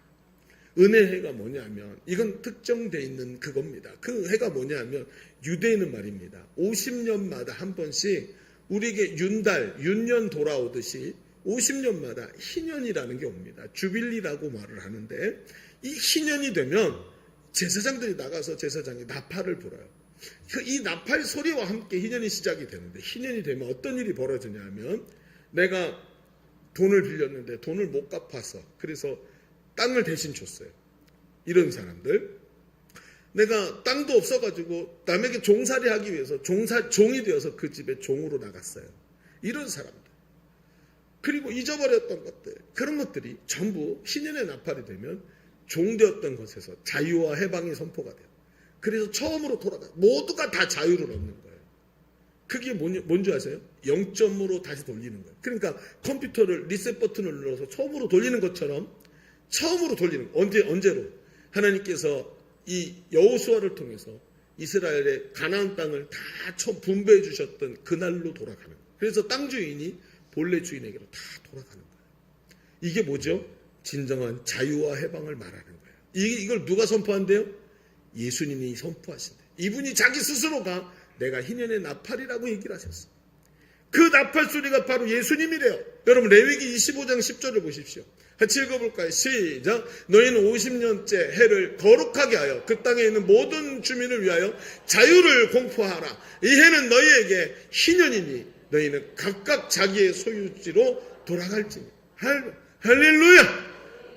은혜의 해가 뭐냐면 이건 특정되어 있는 그겁니다. 그 해가 뭐냐면 유대인은 말입니다. 50년마다 한 번씩 우리에게 윤년 돌아오듯이 50년마다 희년이라는 게 옵니다. 주빌리라고 말을 하는데 이 희년이 되면 제사장들이 나가서 제사장이 나팔을 불어요. 이 나팔 소리와 함께 희년이 시작이 되는데 희년이 되면 어떤 일이 벌어지냐면 내가 돈을 빌렸는데 돈을 못 갚아서 그래서 땅을 대신 줬어요. 이런 사람들. 내가 땅도 없어가지고 남에게 종살이 하기 위해서 종이 되어서 그 집에 종으로 나갔어요. 이런 사람들. 그리고 잊어버렸던 것들. 그런 것들이 전부 희년의 나팔이 되면 종되었던 것에서 자유와 해방이 선포가 돼요. 그래서 처음으로 돌아가요. 모두가 다 자유를 얻는 거예요. 그게 뭔지 아세요? 0점으로 다시 돌리는 거예요. 그러니까 컴퓨터를 리셋 버튼을 눌러서 처음으로 돌리는 것처럼 처음으로 돌리는 거예요. 언제로? 하나님께서 이 여호수아를 통해서 이스라엘의 가나안 땅을 다 처음 분배해 주셨던 그날로 돌아가는 거예요. 그래서 땅 주인이 본래 주인에게로 다 돌아가는 거예요. 이게 뭐죠? 진정한 자유와 해방을 말하는 거예요. 이걸 누가 선포한대요? 예수님이 선포하신대요. 이분이 자기 스스로가 내가 희년의 나팔이라고 얘기를 하셨어요. 그 나팔 소리가 바로 예수님이래요. 여러분 레위기 25장 10절을 보십시오. 같이 읽어볼까요? 시작. 너희는 50년째 해를 거룩하게 하여 그 땅에 있는 모든 주민을 위하여 자유를 공포하라. 이 해는 너희에게 희년이니 너희는 각각 자기의 소유지로 돌아갈지니. 할렐루야.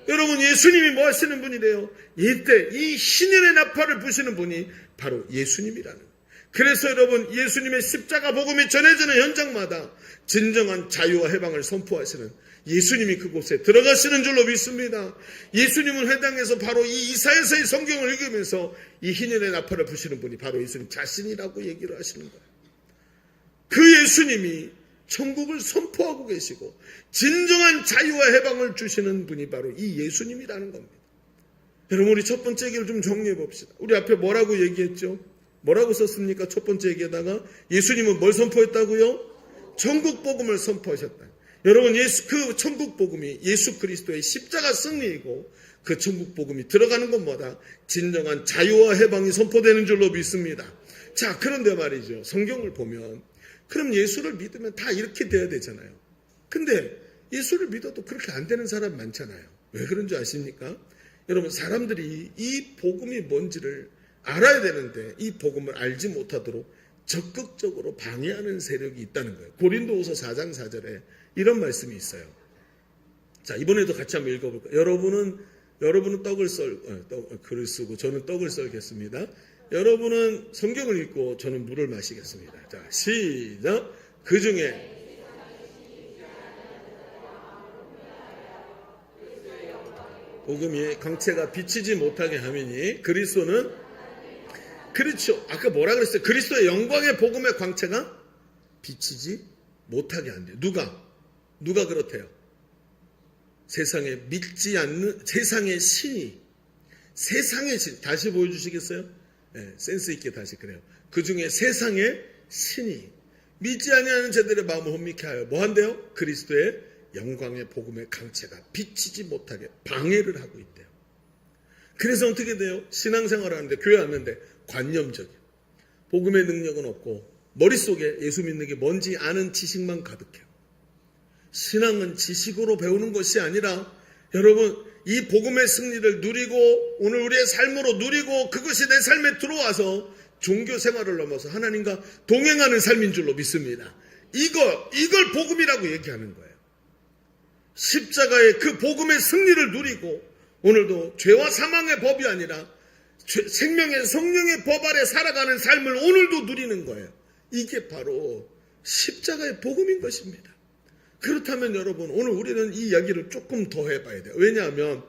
여러분 예수님이 뭐 하시는 분이래요? 이때 이 희년의 나팔을 부시는 분이 바로 예수님이라는 거예요. 그래서 여러분 예수님의 십자가 복음이 전해지는 현장마다 진정한 자유와 해방을 선포하시는 예수님이 그곳에 들어가시는 줄로 믿습니다. 예수님은 회당에서 바로 이 이사야서의 성경을 읽으면서 이 희년의 나팔을 부시는 분이 바로 예수님 자신이라고 얘기를 하시는 거예요. 그 예수님이 천국을 선포하고 계시고 진정한 자유와 해방을 주시는 분이 바로 이 예수님이라는 겁니다. 여러분 우리 첫 번째 얘기를 좀 정리해 봅시다. 우리 앞에 뭐라고 얘기했죠? 뭐라고 썼습니까? 첫 번째 얘기에다가 예수님은 뭘 선포했다고요? 천국 복음을 선포하셨다. 여러분 그 천국 복음이 예수 그리스도의 십자가 승리이고 그 천국 복음이 들어가는 것마다 진정한 자유와 해방이 선포되는 줄로 믿습니다. 자 그런데 말이죠. 성경을 보면 그럼 예수를 믿으면 다 이렇게 돼야 되잖아요. 근데 예수를 믿어도 그렇게 안 되는 사람 많잖아요. 왜 그런 줄 아십니까? 여러분 사람들이 이 복음이 뭔지를 알아야 되는데 이 복음을 알지 못하도록 적극적으로 방해하는 세력이 있다는 거예요. 고린도후서 4장 4절에 이런 말씀이 있어요. 자 이번에도 같이 한번 읽어볼까요? 여러분은 글을 쓰고 저는 떡을 썰겠습니다. 여러분은 성경을 읽고 저는 물을 마시겠습니다. 자 시작. 그 중에 복음이 광채가 비치지 못하게 하미니 그리스도는 그렇죠. 아까 뭐라 그랬어요? 그리스도의 영광의 복음의 광채가 비치지 못하게 한대요. 누가 그렇대요? 세상에 믿지 않는 세상의 신이 세상의 신 다시 보여주시겠어요? 네, 센스 있게 다시 그래요. 그 중에 세상의 신이 믿지 아니하는 자들의 마음을 혼미케 하여 뭐 한대요? 그리스도의 영광의 복음의 강체가 비치지 못하게 방해를 하고 있대요. 그래서 어떻게 돼요? 신앙생활 하는데, 교회 왔는데 관념적이에요. 복음의 능력은 없고 머릿속에 예수 믿는 게 뭔지 아는 지식만 가득해요. 신앙은 지식으로 배우는 것이 아니라 여러분, 이 복음의 승리를 누리고 오늘 우리의 삶으로 누리고 그것이 내 삶에 들어와서 종교 생활을 넘어서 하나님과 동행하는 삶인 줄로 믿습니다. 이걸 복음이라고 얘기하는 거예요. 십자가의 그 복음의 승리를 누리고 오늘도 죄와 사망의 법이 아니라 생명의 성령의 법 아래 살아가는 삶을 오늘도 누리는 거예요. 이게 바로 십자가의 복음인 것입니다. 그렇다면 여러분, 오늘 우리는 이 이야기를 조금 더 해봐야 돼요. 왜냐하면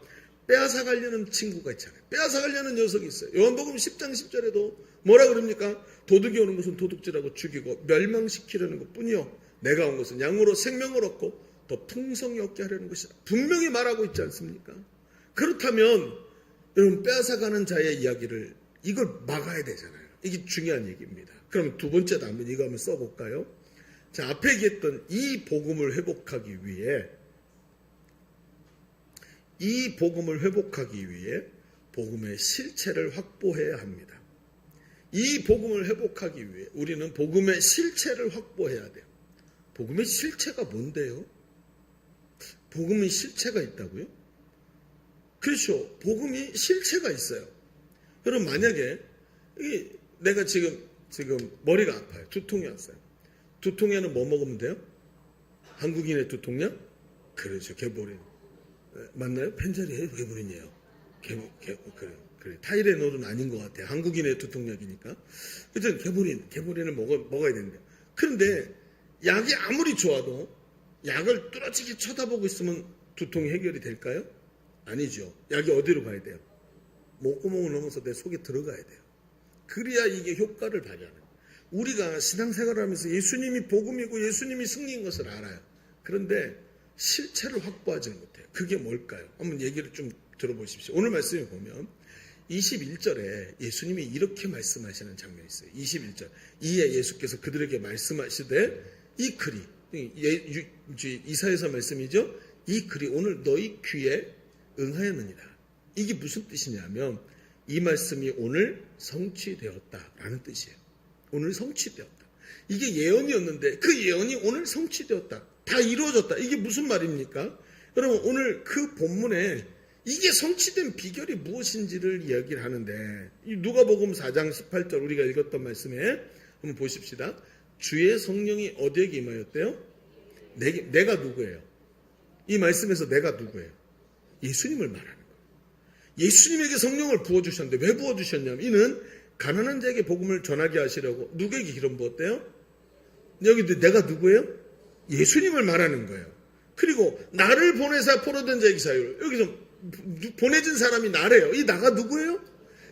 빼앗아가려는 친구가 있잖아요. 빼앗아가려는 녀석이 있어요. 요한복음 10장 10절에도 뭐라 그럽니까? 도둑이 오는 것은 도둑질하고 죽이고 멸망시키려는 것뿐이요, 내가 온 것은 양으로 생명을 얻고 더 풍성히 얻게 하려는 것이다. 분명히 말하고 있지 않습니까? 그렇다면 여러분, 빼앗아가는 자의 이야기를 이걸 막아야 되잖아요. 이게 중요한 얘기입니다. 그럼 두 번째도 한번 이거 한번 써볼까요? 자, 앞에 얘기했던 이 복음을 회복하기 위해 복음의 실체를 확보해야 합니다. 이 복음을 회복하기 위해 우리는 복음의 실체를 확보해야 돼요. 복음의 실체가 뭔데요? 복음의 실체가 있다고요? 그렇죠. 복음이 실체가 있어요. 여러분, 만약에 내가 지금 머리가 아파요. 두통이 왔어요. 두통에는 뭐 먹으면 돼요? 한국인의 두통약? 그렇죠. 개보린. 맞나요? 펜자리에 개보린이에요. 그래. 타이레놀은 아닌 것 같아요. 한국인의 두통약이니까. 그래서 개보린을 먹어야 되는데. 그런데 약이 아무리 좋아도 약을 뚜렷이 쳐다보고 있으면 두통이 해결이 될까요? 아니죠. 약이 어디로 가야 돼요? 목구멍을 넘어서 내 속에 들어가야 돼요. 그래야 이게 효과를 발휘하는 거예요. 우리가 신앙생활을 하면서 예수님이 복음이고 예수님이 승리인 것을 알아요. 그런데 실체를 확보하지 못해요. 그게 뭘까요? 한번 얘기를 좀 들어보십시오. 오늘 말씀에 보면 21절에 예수님이 이렇게 말씀하시는 장면이 있어요. 21절. 이에 예수께서 그들에게 말씀하시되 이 글이, 이사야서 말씀이죠. 이 글이 오늘 너희 귀에 응하였느니라. 이게 무슨 뜻이냐면 이 말씀이 오늘 성취되었다라는 뜻이에요. 오늘 성취되었다. 이게 예언이었는데 그 예언이 오늘 성취되었다. 다 이루어졌다. 이게 무슨 말입니까? 여러분, 오늘 그 본문에 이게 성취된 비결이 무엇인지를 이야기를 하는데, 누가복음 4장 18절 우리가 읽었던 말씀에 한번 보십시다. 주의 성령이 어디에게 임하였대요? 내가 누구예요? 이 말씀에서 내가 누구예요? 예수님을 말하는 거예요. 예수님에게 성령을 부어주셨는데 왜 부어주셨냐면 이는 가난한 자에게 복음을 전하게 하시려고. 누구에게 기름 부었대요? 여기 내가 누구예요? 예수님을 말하는 거예요. 그리고 나를 보내사 포로된 자에게 자유를. 여기서 보내진 사람이 나래요. 이 나가 누구예요?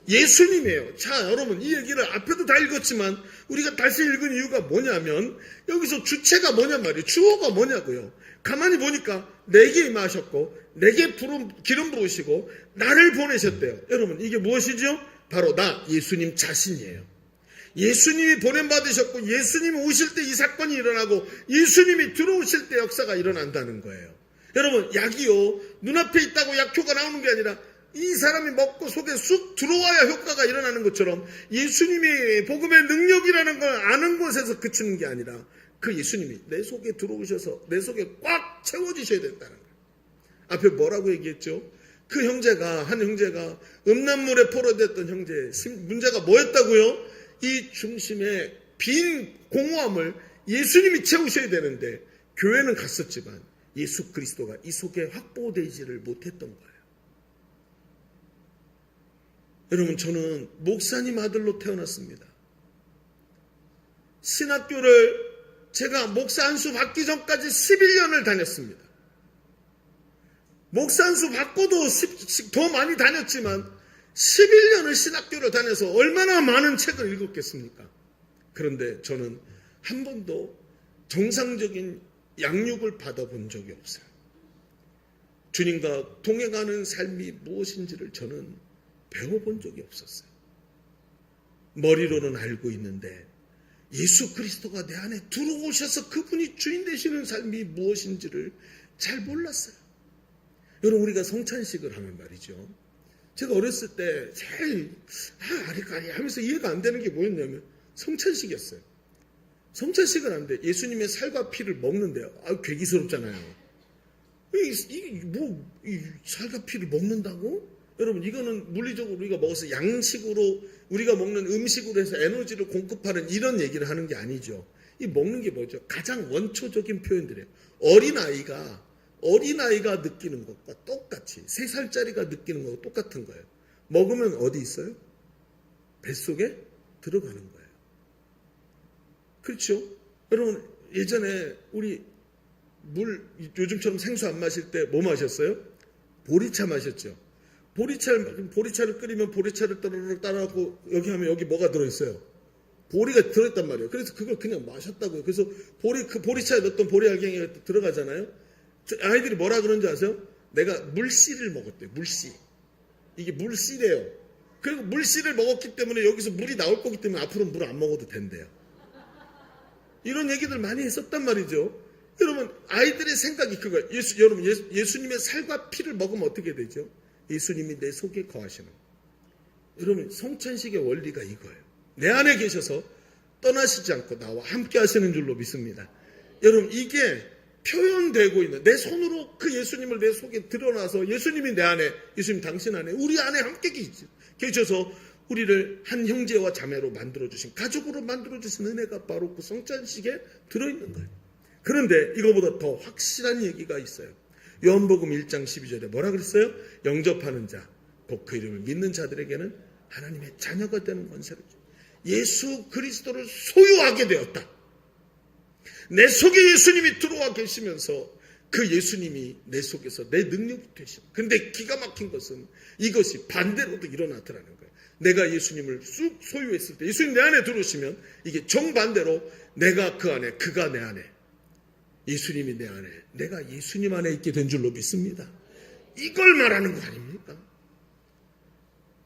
예수님이에요. 자, 여러분, 이 얘기를 앞에도 다 읽었지만 우리가 다시 읽은 이유가 뭐냐면 여기서 주체가 뭐냐 말이에요. 주어가 뭐냐고요. 가만히 보니까 내게 임하셨고 내게 기름 부으시고 나를 보내셨대요. 여러분, 이게 무엇이죠? 바로 나, 예수님 자신이에요. 예수님이 보냄받으셨고 예수님이 오실 때 이 사건이 일어나고 예수님이 들어오실 때 역사가 일어난다는 거예요. 여러분, 약이요, 눈앞에 있다고 약효가 나오는 게 아니라 이 사람이 먹고 속에 쑥 들어와야 효과가 일어나는 것처럼 예수님이 복음의 능력이라는 걸 아는 것에서 그치는 게 아니라 그 예수님이 내 속에 들어오셔서 내 속에 꽉 채워지셔야 된다는 거예요. 앞에 뭐라고 얘기했죠? 그 형제가, 한 형제가 음란물에 포로됐던 형제, 문제가 뭐였다고요? 이 중심에 빈 공허함을 예수님이 채우셔야 되는데 교회는 갔었지만 예수 그리스도가 이 속에 확보되지를 못했던 거예요. 여러분, 저는 목사님 아들로 태어났습니다. 신학교를 제가 목사 안수 받기 전까지 11년을 다녔습니다. 목사 안수 받고도 더 많이 다녔지만 11년을 신학교를 다녀서 얼마나 많은 책을 읽었겠습니까? 그런데 저는 한 번도 정상적인 양육을 받아본 적이 없어요. 주님과 동행하는 삶이 무엇인지를 저는 배워본 적이 없었어요. 머리로는 알고 있는데 예수 그리스도가 내 안에 들어오셔서 그분이 주인 되시는 삶이 무엇인지를 잘 몰랐어요. 여러분, 우리가 성찬식을 하면 말이죠. 제가 어렸을 때 제일 아리까리 하면서 이해가 안 되는 게 뭐였냐면 성찬식이었어요. 성찬식은 안 돼. 예수님의 살과 피를 먹는데요. 괴기스럽잖아요. 이 살과 피를 먹는다고? 여러분, 이거는 물리적으로 우리가 먹어서 양식으로 우리가 먹는 음식으로 해서 에너지를 공급하는 이런 얘기를 하는 게 아니죠. 이 먹는 게 뭐죠? 가장 원초적인 표현들이에요. 어린아이가 느끼는 것과 똑같이 3살짜리가 느끼는 것과 똑같은 거예요. 먹으면 어디 있어요? 뱃속에 들어가는 거예요. 그렇죠? 여러분, 예전에 우리 요즘처럼 생수 안 마실 때 뭐 마셨어요? 보리차 마셨죠. 보리차를 끓이면 보리차를 따라하고 여기 하면 여기 뭐가 들어있어요? 보리가 들어있단 말이에요. 그래서 그걸 그냥 마셨다고요. 그래서 보리차에 넣었던 보리 알갱이가 들어가잖아요. 아이들이 뭐라 그러는지 아세요? 내가 물씨를 먹었대요. 물씨. 이게 물씨래요. 그리고 물씨를 먹었기 때문에 여기서 물이 나올 거기 때문에 앞으로는 물을 안 먹어도 된대요. 이런 얘기들 많이 했었단 말이죠. 여러분, 아이들의 생각이 그거예요. 여러분, 예수님의 살과 피를 먹으면 어떻게 되죠? 예수님이 내 속에 거하시는 거예요. 여러분, 성찬식의 원리가 이거예요. 내 안에 계셔서 떠나시지 않고 나와 함께 하시는 줄로 믿습니다. 여러분, 이게 표현되고 있는, 내 손으로 그 예수님을 내 속에 드러나서 예수님이 내 안에, 예수님 당신 안에, 우리 안에 함께 계셔서 우리를 한 형제와 자매로 만들어주신, 가족으로 만들어주신 은혜가 바로 그 성찬식에 들어있는 거예요. 그런데 이거보다 더 확실한 얘기가 있어요. 요한복음 1장 12절에 뭐라 그랬어요? 영접하는 자, 곧 그 이름을 믿는 자들에게는 하나님의 자녀가 되는 권세를 줘. 예수 그리스도를 소유하게 되었다. 내 속에 예수님이 들어와 계시면서 그 예수님이 내 속에서 내 능력이 되시고, 근데 기가 막힌 것은 이것이 반대로도 일어나더라는 거예요. 내가 예수님을 쑥 소유했을 때 예수님 내 안에 들어오시면 이게 정반대로 내가 그 안에, 그가 내 안에, 예수님이 내 안에, 내가 예수님 안에 있게 된 줄로 믿습니다. 이걸 말하는 거 아닙니까?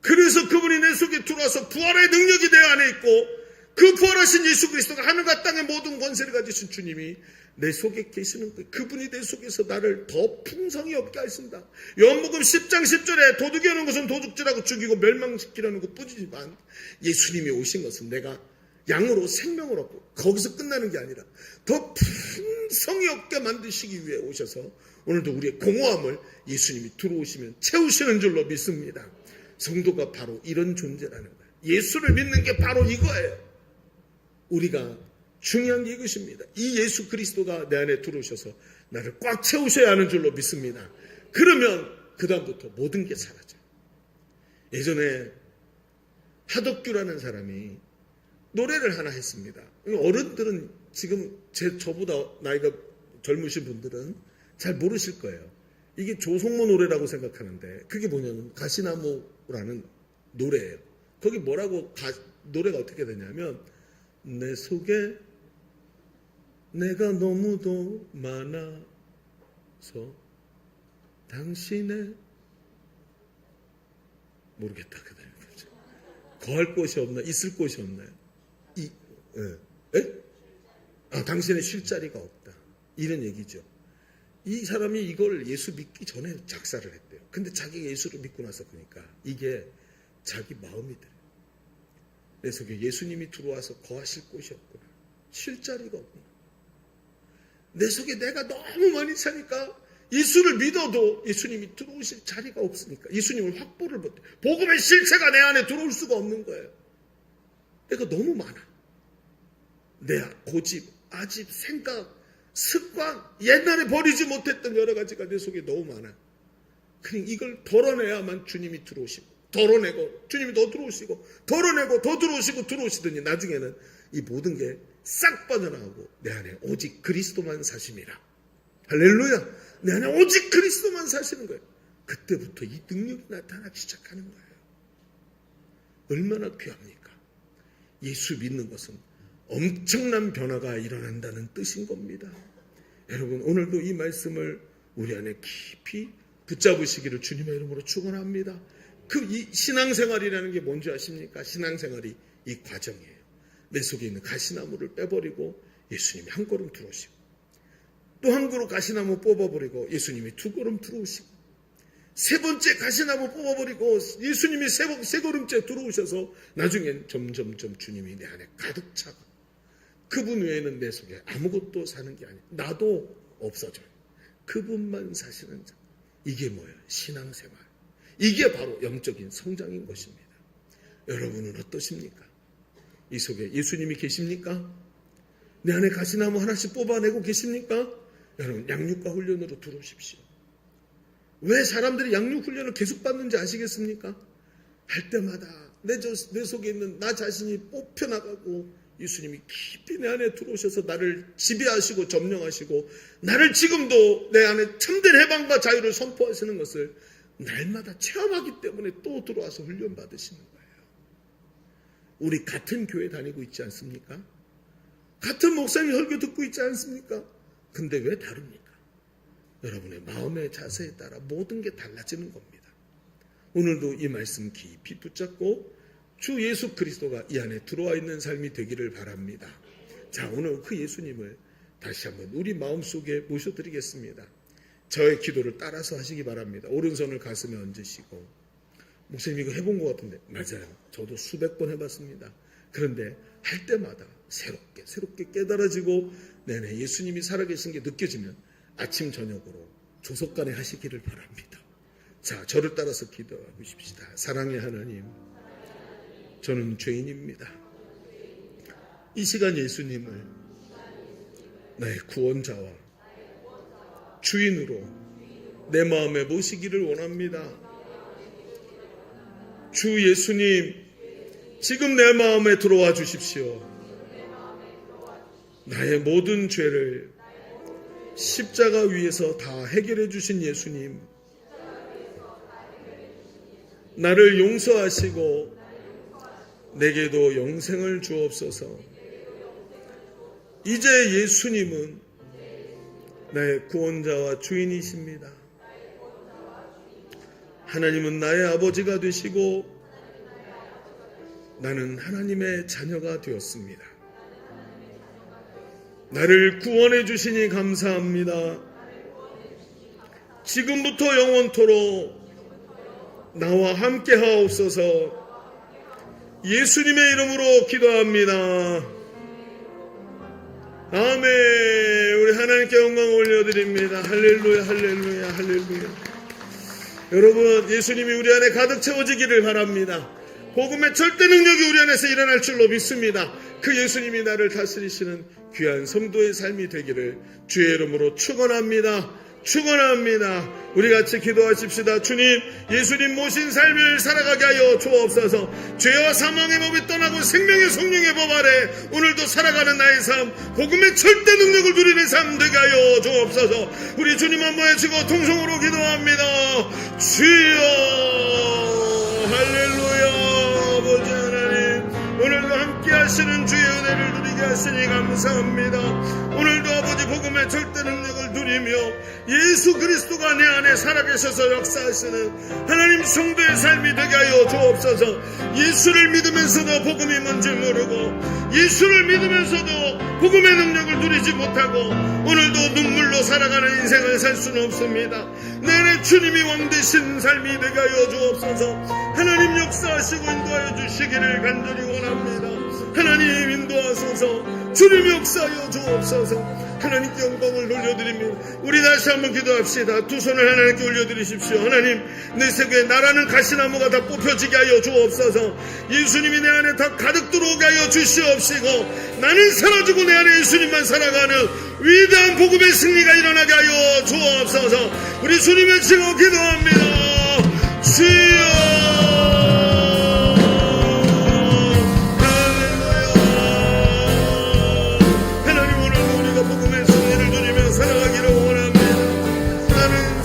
그래서 그분이 내 속에 들어와서 부활의 능력이 내 안에 있고, 그 부활하신 예수 그리스도가 하늘과 땅의 모든 권세를 가지신 주님이 내 속에 계시는 거예요. 그분이 내 속에서 나를 더 풍성히 얻게 하신다. 요한복음 10장 10절에 도둑이 오는 것은 도둑질하고 죽이고 멸망시키려는 것뿐이지만 예수님이 오신 것은 내가 양으로 생명을 얻고, 거기서 끝나는 게 아니라 더 풍성히 얻게 만드시기 위해 오셔서 오늘도 우리의 공허함을 예수님이 들어오시면 채우시는 줄로 믿습니다. 성도가 바로 이런 존재라는 거예요. 예수를 믿는 게 바로 이거예요. 우리가 중요한 게 이것입니다. 이 예수 그리스도가 내 안에 들어오셔서 나를 꽉 채우셔야 하는 줄로 믿습니다. 그러면 그 다음부터 모든 게 사라져요. 예전에 하덕규라는 사람이 노래를 하나 했습니다. 어른들은 지금 저보다 나이가 젊으신 분들은 잘 모르실 거예요. 이게 조성모 노래라고 생각하는데 그게 뭐냐면 가시나무라는 노래예요. 거기 뭐라고 노래가 어떻게 되냐면, 내 속에 내가 너무도 많아서 당신의 모르겠다. 거할 곳이 없나? 있을 곳이 없나요? 당신의 쉴 자리가 없다. 이런 얘기죠. 이 사람이 이걸 예수 믿기 전에 작사를 했대요. 근데 자기가 예수를 믿고 나서 보니까 이게 자기 마음이 들어요. 내 속에 예수님이 들어와서 거하실 곳이 없구나. 쉴 자리가 없구나. 내 속에 내가 너무 많이 사니까 예수를 믿어도 예수님이 들어오실 자리가 없으니까 예수님을 확보를 못해. 복음의 실체가 내 안에 들어올 수가 없는 거예요. 내가 너무 많아. 내 고집, 아집, 생각, 습관, 옛날에 버리지 못했던 여러 가지가 내 속에 너무 많아. 그냥 이걸 덜어내야만 주님이 들어오시고, 덜어내고 주님이 더 들어오시고, 덜어내고 더 들어오시고 들어오시더니 나중에는 이 모든 게 싹 빠져나가고 내 안에 오직 그리스도만 사심이라. 할렐루야. 내 안에 오직 그리스도만 사시는 거예요. 그때부터 이 능력이 나타나기 시작하는 거예요. 얼마나 귀합니까? 예수 믿는 것은 엄청난 변화가 일어난다는 뜻인 겁니다. 여러분, 오늘도 이 말씀을 우리 안에 깊이 붙잡으시기를 주님의 이름으로 축원합니다. 이 신앙생활이라는 게 뭔지 아십니까? 신앙생활이 이 과정이에요. 내 속에 있는 가시나무를 빼버리고 예수님이 한 걸음 들어오시고, 또 한 그루 가시나무 뽑아버리고 예수님이 두 걸음 들어오시고, 세 번째 가시나무 뽑아버리고 예수님이 세 걸음째 들어오셔서 나중엔 점점점 주님이 내 안에 가득 차고 그분 외에는 내 속에 아무것도 사는 게 아니에요. 나도 없어져요. 그분만 사시는 자. 이게 뭐예요? 신앙생활. 이게 바로 영적인 성장인 것입니다. 여러분은 어떠십니까? 이 속에 예수님이 계십니까? 내 안에 가시나무 하나씩 뽑아내고 계십니까? 여러분 양육과 훈련으로 들어오십시오. 왜 사람들이 양육 훈련을 계속 받는지 아시겠습니까? 할 때마다 내 속에 있는 나 자신이 뽑혀나가고 예수님이 깊이 내 안에 들어오셔서 나를 지배하시고 점령하시고 나를 지금도 내 안에 참된 해방과 자유를 선포하시는 것을 날마다 체험하기 때문에 또 들어와서 훈련 받으시는 거예요. 우리 같은 교회 다니고 있지 않습니까? 같은 목사님 설교 듣고 있지 않습니까? 근데 왜 다릅니까? 여러분의 마음의 자세에 따라 모든 게 달라지는 겁니다. 오늘도 이 말씀 깊이 붙잡고 주 예수 그리스도가 이 안에 들어와 있는 삶이 되기를 바랍니다. 자, 오늘 그 예수님을 다시 한번 우리 마음속에 모셔드리겠습니다. 저의 기도를 따라서 하시기 바랍니다. 오른손을 가슴에 얹으시고 목사님 이거 해본 것 같은데 맞아요. 저도 수백 번 해봤습니다. 그런데 할 때마다 새롭게 깨달아지고 내내 예수님이 살아계신 게 느껴지면 아침 저녁으로 조석간에 하시기를 바랍니다. 자, 저를 따라서 기도해보십시다. 사랑의 하나님, 저는 죄인입니다. 이 시간 예수님을 나의 구원자와 주인으로 내 마음에 모시기를 원합니다. 주 예수님, 지금 내 마음에 들어와 주십시오. 나의 모든 죄를 십자가 위에서 다 해결해 주신 예수님, 나를 용서하시고 내게도 영생을 주옵소서. 이제 예수님은 나의 구원자와 주인이십니다. 하나님은 나의 아버지가 되시고 나는 하나님의 자녀가 되었습니다. 나를 구원해 주시니 감사합니다. 지금부터 영원토록 나와 함께 하옵소서. 예수님의 이름으로 기도합니다. 아멘. 우리 하나님께 영광 올려드립니다. 할렐루야, 할렐루야, 할렐루야. 여러분, 예수님이 우리 안에 가득 채워지기를 바랍니다. 복음의 절대 능력이 우리 안에서 일어날 줄로 믿습니다. 그 예수님이 나를 다스리시는 귀한 성도의 삶이 되기를 주의 이름으로 축원합니다. 축원합니다. 우리 같이 기도하십시다. 주님, 예수님 모신 삶을 살아가게 하여 주옵소서. 죄와 사망의 법이 떠나고 생명의 성령의 법 아래 오늘도 살아가는 나의 삶, 복음의 절대 능력을 누리는 삶 되게 하여 주옵소서. 우리 주님 한 번 해주고 통성으로 기도합니다. 주여, 할렐루야. 아버지 하나님, 오늘도 함께 하시는 주의 은혜를 누리게 하시니 감사합니다. 오늘도 아버지 복음의 절대 능력을 누리며 예수 그리스도가 내 안에 살아계셔서 역사하시는 하나님 성도의 삶이 되게 하여 주옵소서. 예수를 믿으면서도 복음이 뭔지 모르고 예수를 믿으면서도 복음의 능력을 누리지 못하고 오늘도 눈물로 살아가는 인생을 살 수는 없습니다. 내 안에 주님이 왕 되신 삶이 되게 하여 주옵소서. 하나님 역사하시고 인도하여 주시기를 간절히 원합니다. 하나님 인도하소서. 주님 역사하여 주옵소서. 하나님께 영광을 돌려드립니다. 우리 다시 한번 기도합시다. 두 손을 하나님께 올려드리십시오. 하나님, 내 속에 나라는 가시나무가 다 뽑혀지게 하여 주옵소서. 예수님이 내 안에 다 가득 들어오게 하여 주시옵시고 나는 사라지고 내 안에 예수님만 살아가는 위대한 복음의 승리가 일어나게 하여 주옵소서. 우리 주님의 지고 기도합니다. 주여,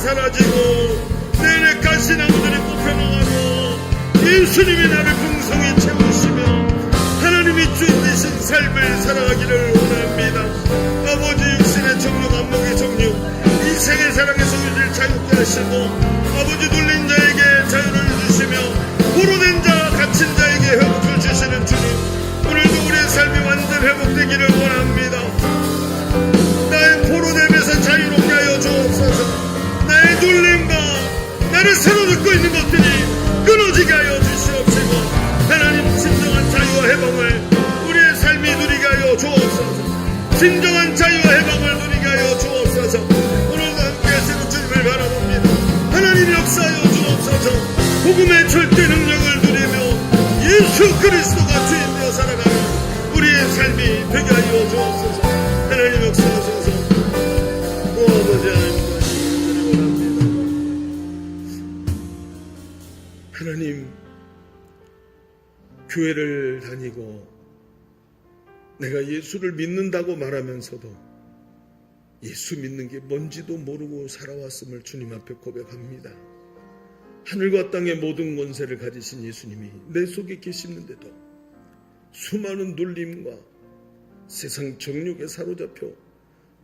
사라지고 내내 가시나무들이 뽑혀나가고 예수님이 나를 풍성히 채우시며 하나님이 주인 되신 삶을 살아가기를 원합니다. 아버지, 육신의 정욕, 안목의 정욕, 인생의 사랑에서 우리를 자유케 하시고 아버지, 눌린 자에게 자유를 주시며 포로된 자, 갇힌 자에게 회복을 주시는 주님, 오늘도 우리의 삶이 완전 회복되기를 원합니다. 나의 포로됨에서 자유롭게 하여 주옵소서. 나의 눌림과 나를 안에서도 듣고 있는 것들이 끊어지게 하여 주시옵시고 하나님 진정한 자유와 해방을 우리의 삶이 누리게 하여 주옵소서. 진정한 자유와 해방을 누리게 하여 주옵소서. 오늘도 함께 하시는 주님을 바라봅니다. 하나님 역사하여 주옵소서. 복음의 절대 능력을 누리며 예수 그리스도가 주인 되어 살아가는 우리의 삶이 되게 하여 주옵소서. 하나님 역사하소서. 오 아버지 하나님 드리고 합니다. 하나님, 교회를 다니고 내가 예수를 믿는다고 말하면서도 예수 믿는 게 뭔지도 모르고 살아왔음을 주님 앞에 고백합니다. 하늘과 땅의 모든 권세를 가지신 예수님이 내 속에 계시는데도 수많은 눌림과 세상 정욕에 사로잡혀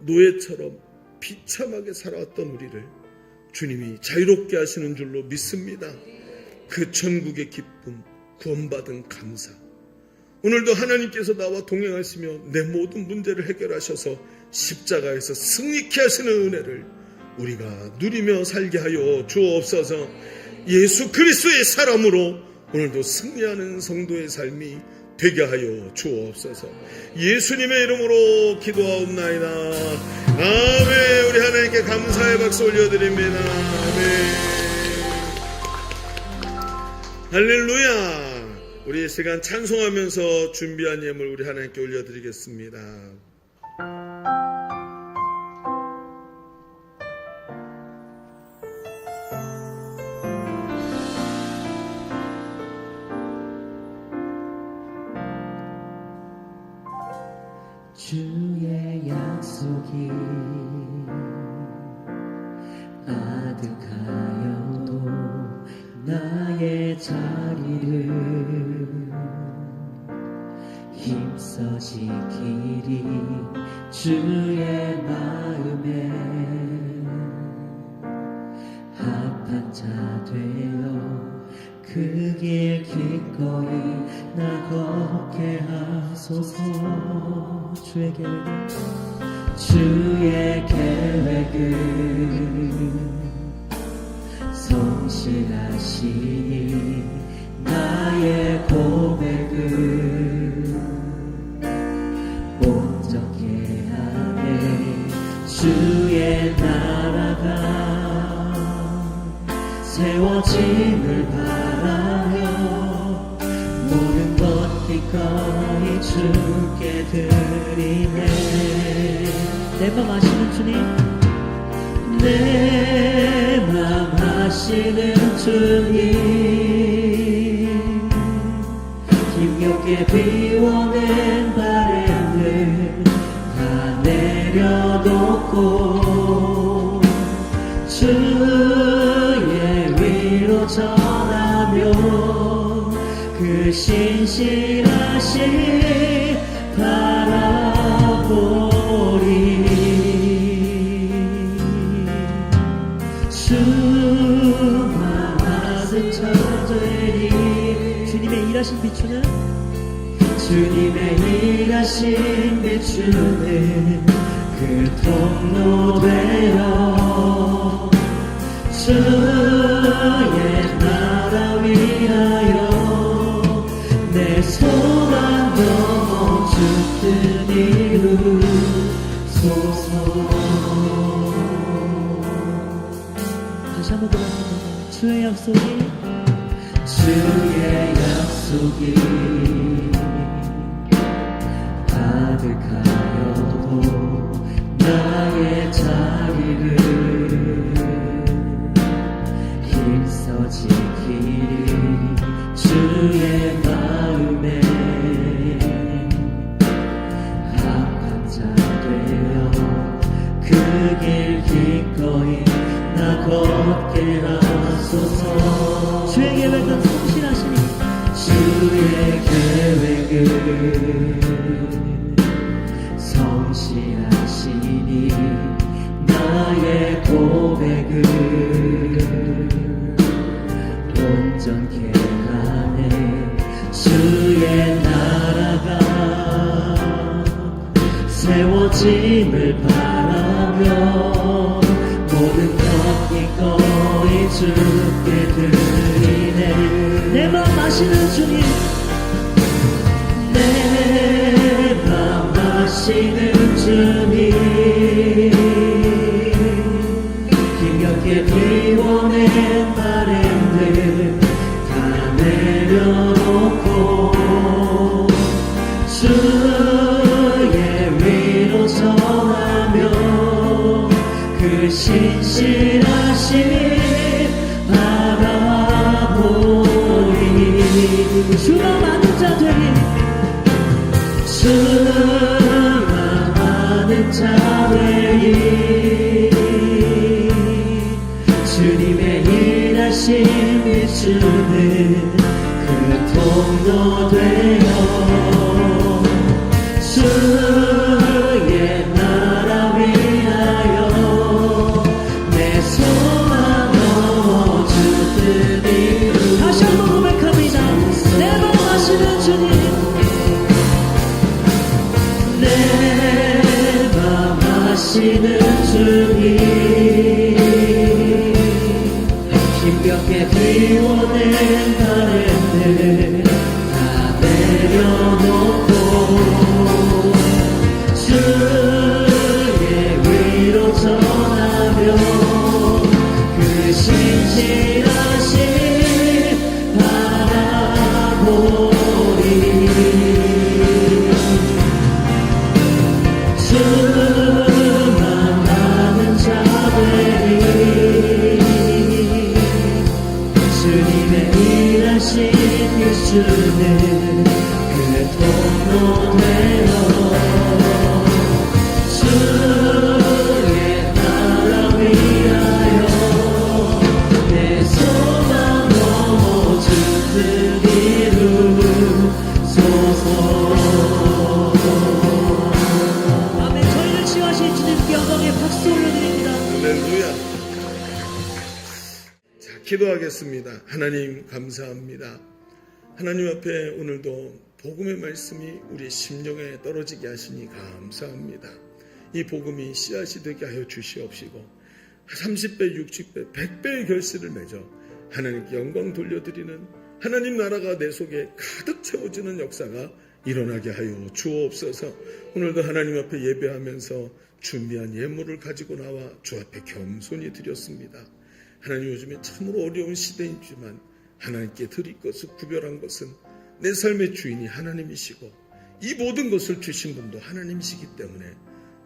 노예처럼 비참하게 살아왔던 우리를 주님이 자유롭게 하시는 줄로 믿습니다. 그 천국의 기쁨, 구원받은 감사, 오늘도 하나님께서 나와 동행하시며 내 모든 문제를 해결하셔서 십자가에서 승리케 하시는 은혜를 우리가 누리며 살게 하여 주옵소서. 예수 그리스도의 사람으로 오늘도 승리하는 성도의 삶이 되게 하여 주옵소서. 예수님의 이름으로 기도하옵나이다. 아멘. 우리 하나님께 감사의 박수 올려드립니다. 아멘. 할렐루야. 우리 이 시간 찬송하면서 준비한 예물 우리 하나님께 올려드리겠습니다. 주의 약속이 아득하여도 나의 자리를 힘써 지키리. 주의 마음에 합한 자 되어 그 길 기꺼이 나 걷게 하소서. 주의 계획은 성실하시니 나의 고백을 온전케 하네. 주의 나라가 세워짐을 바라며 모든 것 기꺼이 주께 드리네. 내 맘 아시는 주님, 내 맘 아시는 주님, 힘겹게 비워낸 바램을 다 내려놓고 주의 위로 전하며 그 신실하신 바라보리. 주만 아득하되니. 주님의 일하신 비추는, 주님의 일하신 비추는 그 통로 되어 주의 나라 위하여 내 소망 넘어 주 뜻 이루소서. 다시 한번 들어봅니다. 주의 약속이, 주의 약속이 아득하여도 나의 자리를 힘써 지키리. 주의 마음에 합한 자 되어 그 길 기꺼이 나 걷게 하소서. 주의 계획은 성실하시니, 주의 계획은 성실하시니 나의 고백을 온전케 하네. 주의 나라가 세워짐을 바라며 모든 것 기꺼이 주께 드리네. 내 맘 아시는 주님, 내 맘 아시는 주님, 힘겹게 비워낸 바램들 다 내려놓고 주의 위로 전하며 그 신실하신 바라보니 주가 많은 자 되니 주가 많은 자 되니 주님의 일하심 비추는 그 통로 되어 주의 나라 위하여 내 소망 넣어주 뜻이 다시 한번 고백합니다. 내 맘 아시는 주님, 내 맘 아시는 주님, 힘겹게 비워낸 바램들 다 내려놓고 주의 위로 전하며 그 신실하신 바라보리 주만 많은 자들이 주님의 일하신 예수는 그 통로 되어 주의 나라 위하여 내 소망 넣어주 뜻 이루소서. 아멘. 저희를 치유하신 주님께 영광의 박수 올려드립니다. 할렐루야. 자, 기도하겠습니다. 하나님 감사합니다. 하나님 앞에 오늘도 복음의 말씀이 우리 심령에 떨어지게 하시니 감사합니다. 이 복음이 씨앗이 되게 하여 주시옵시고 30배, 60배, 100배의 결실을 맺어 하나님께 영광 돌려드리는 하나님 나라가 내 속에 가득 채워지는 역사가 일어나게 하여 주옵소서. 오늘도 하나님 앞에 예배하면서 준비한 예물을 가지고 나와 주 앞에 겸손히 드렸습니다. 하나님, 요즘에 참으로 어려운 시대이지만 하나님께 드릴 것을 구별한 것은 내 삶의 주인이 하나님이시고 이 모든 것을 주신 분도 하나님이시기 때문에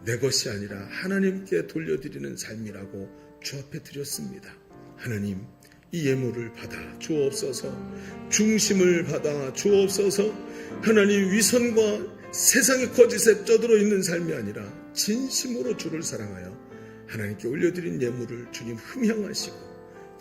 내 것이 아니라 하나님께 돌려드리는 삶이라고 주 앞에 드렸습니다. 하나님, 이 예물을 받아 주옵소서. 중심을 받아 주옵소서. 하나님, 위선과 세상의 거짓에 쩌들어 있는 삶이 아니라 진심으로 주를 사랑하여 하나님께 올려드린 예물을 주님 흠향하시고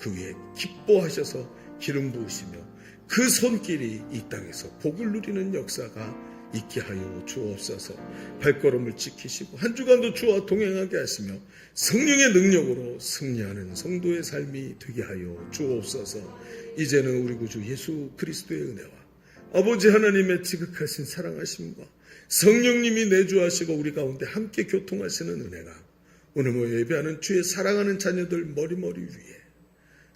그 위에 기뻐하셔서 기름 부으시며 그 손길이 이 땅에서 복을 누리는 역사가 있게 하여 주옵소서. 발걸음을 지키시고 한 주간도 주와 동행하게 하시며 성령의 능력으로 승리하는 성도의 삶이 되게 하여 주옵소서. 이제는 우리 구주 예수 그리스도의 은혜와 아버지 하나님의 지극하신 사랑하심과 성령님이 내주하시고 우리 가운데 함께 교통하시는 은혜가 오늘 모여 예배하는 주의 사랑하는 자녀들 머리머리 위에,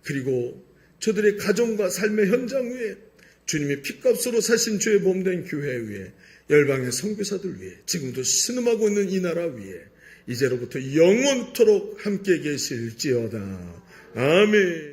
그리고 저들의 가정과 삶의 현장 위에, 주님이 핏값으로 사신 주의 몸된 교회 위에, 열방의 선교사들 위에, 지금도 신음하고 있는 이 나라 위에 이제로부터 영원토록 함께 계실지어다. 아멘.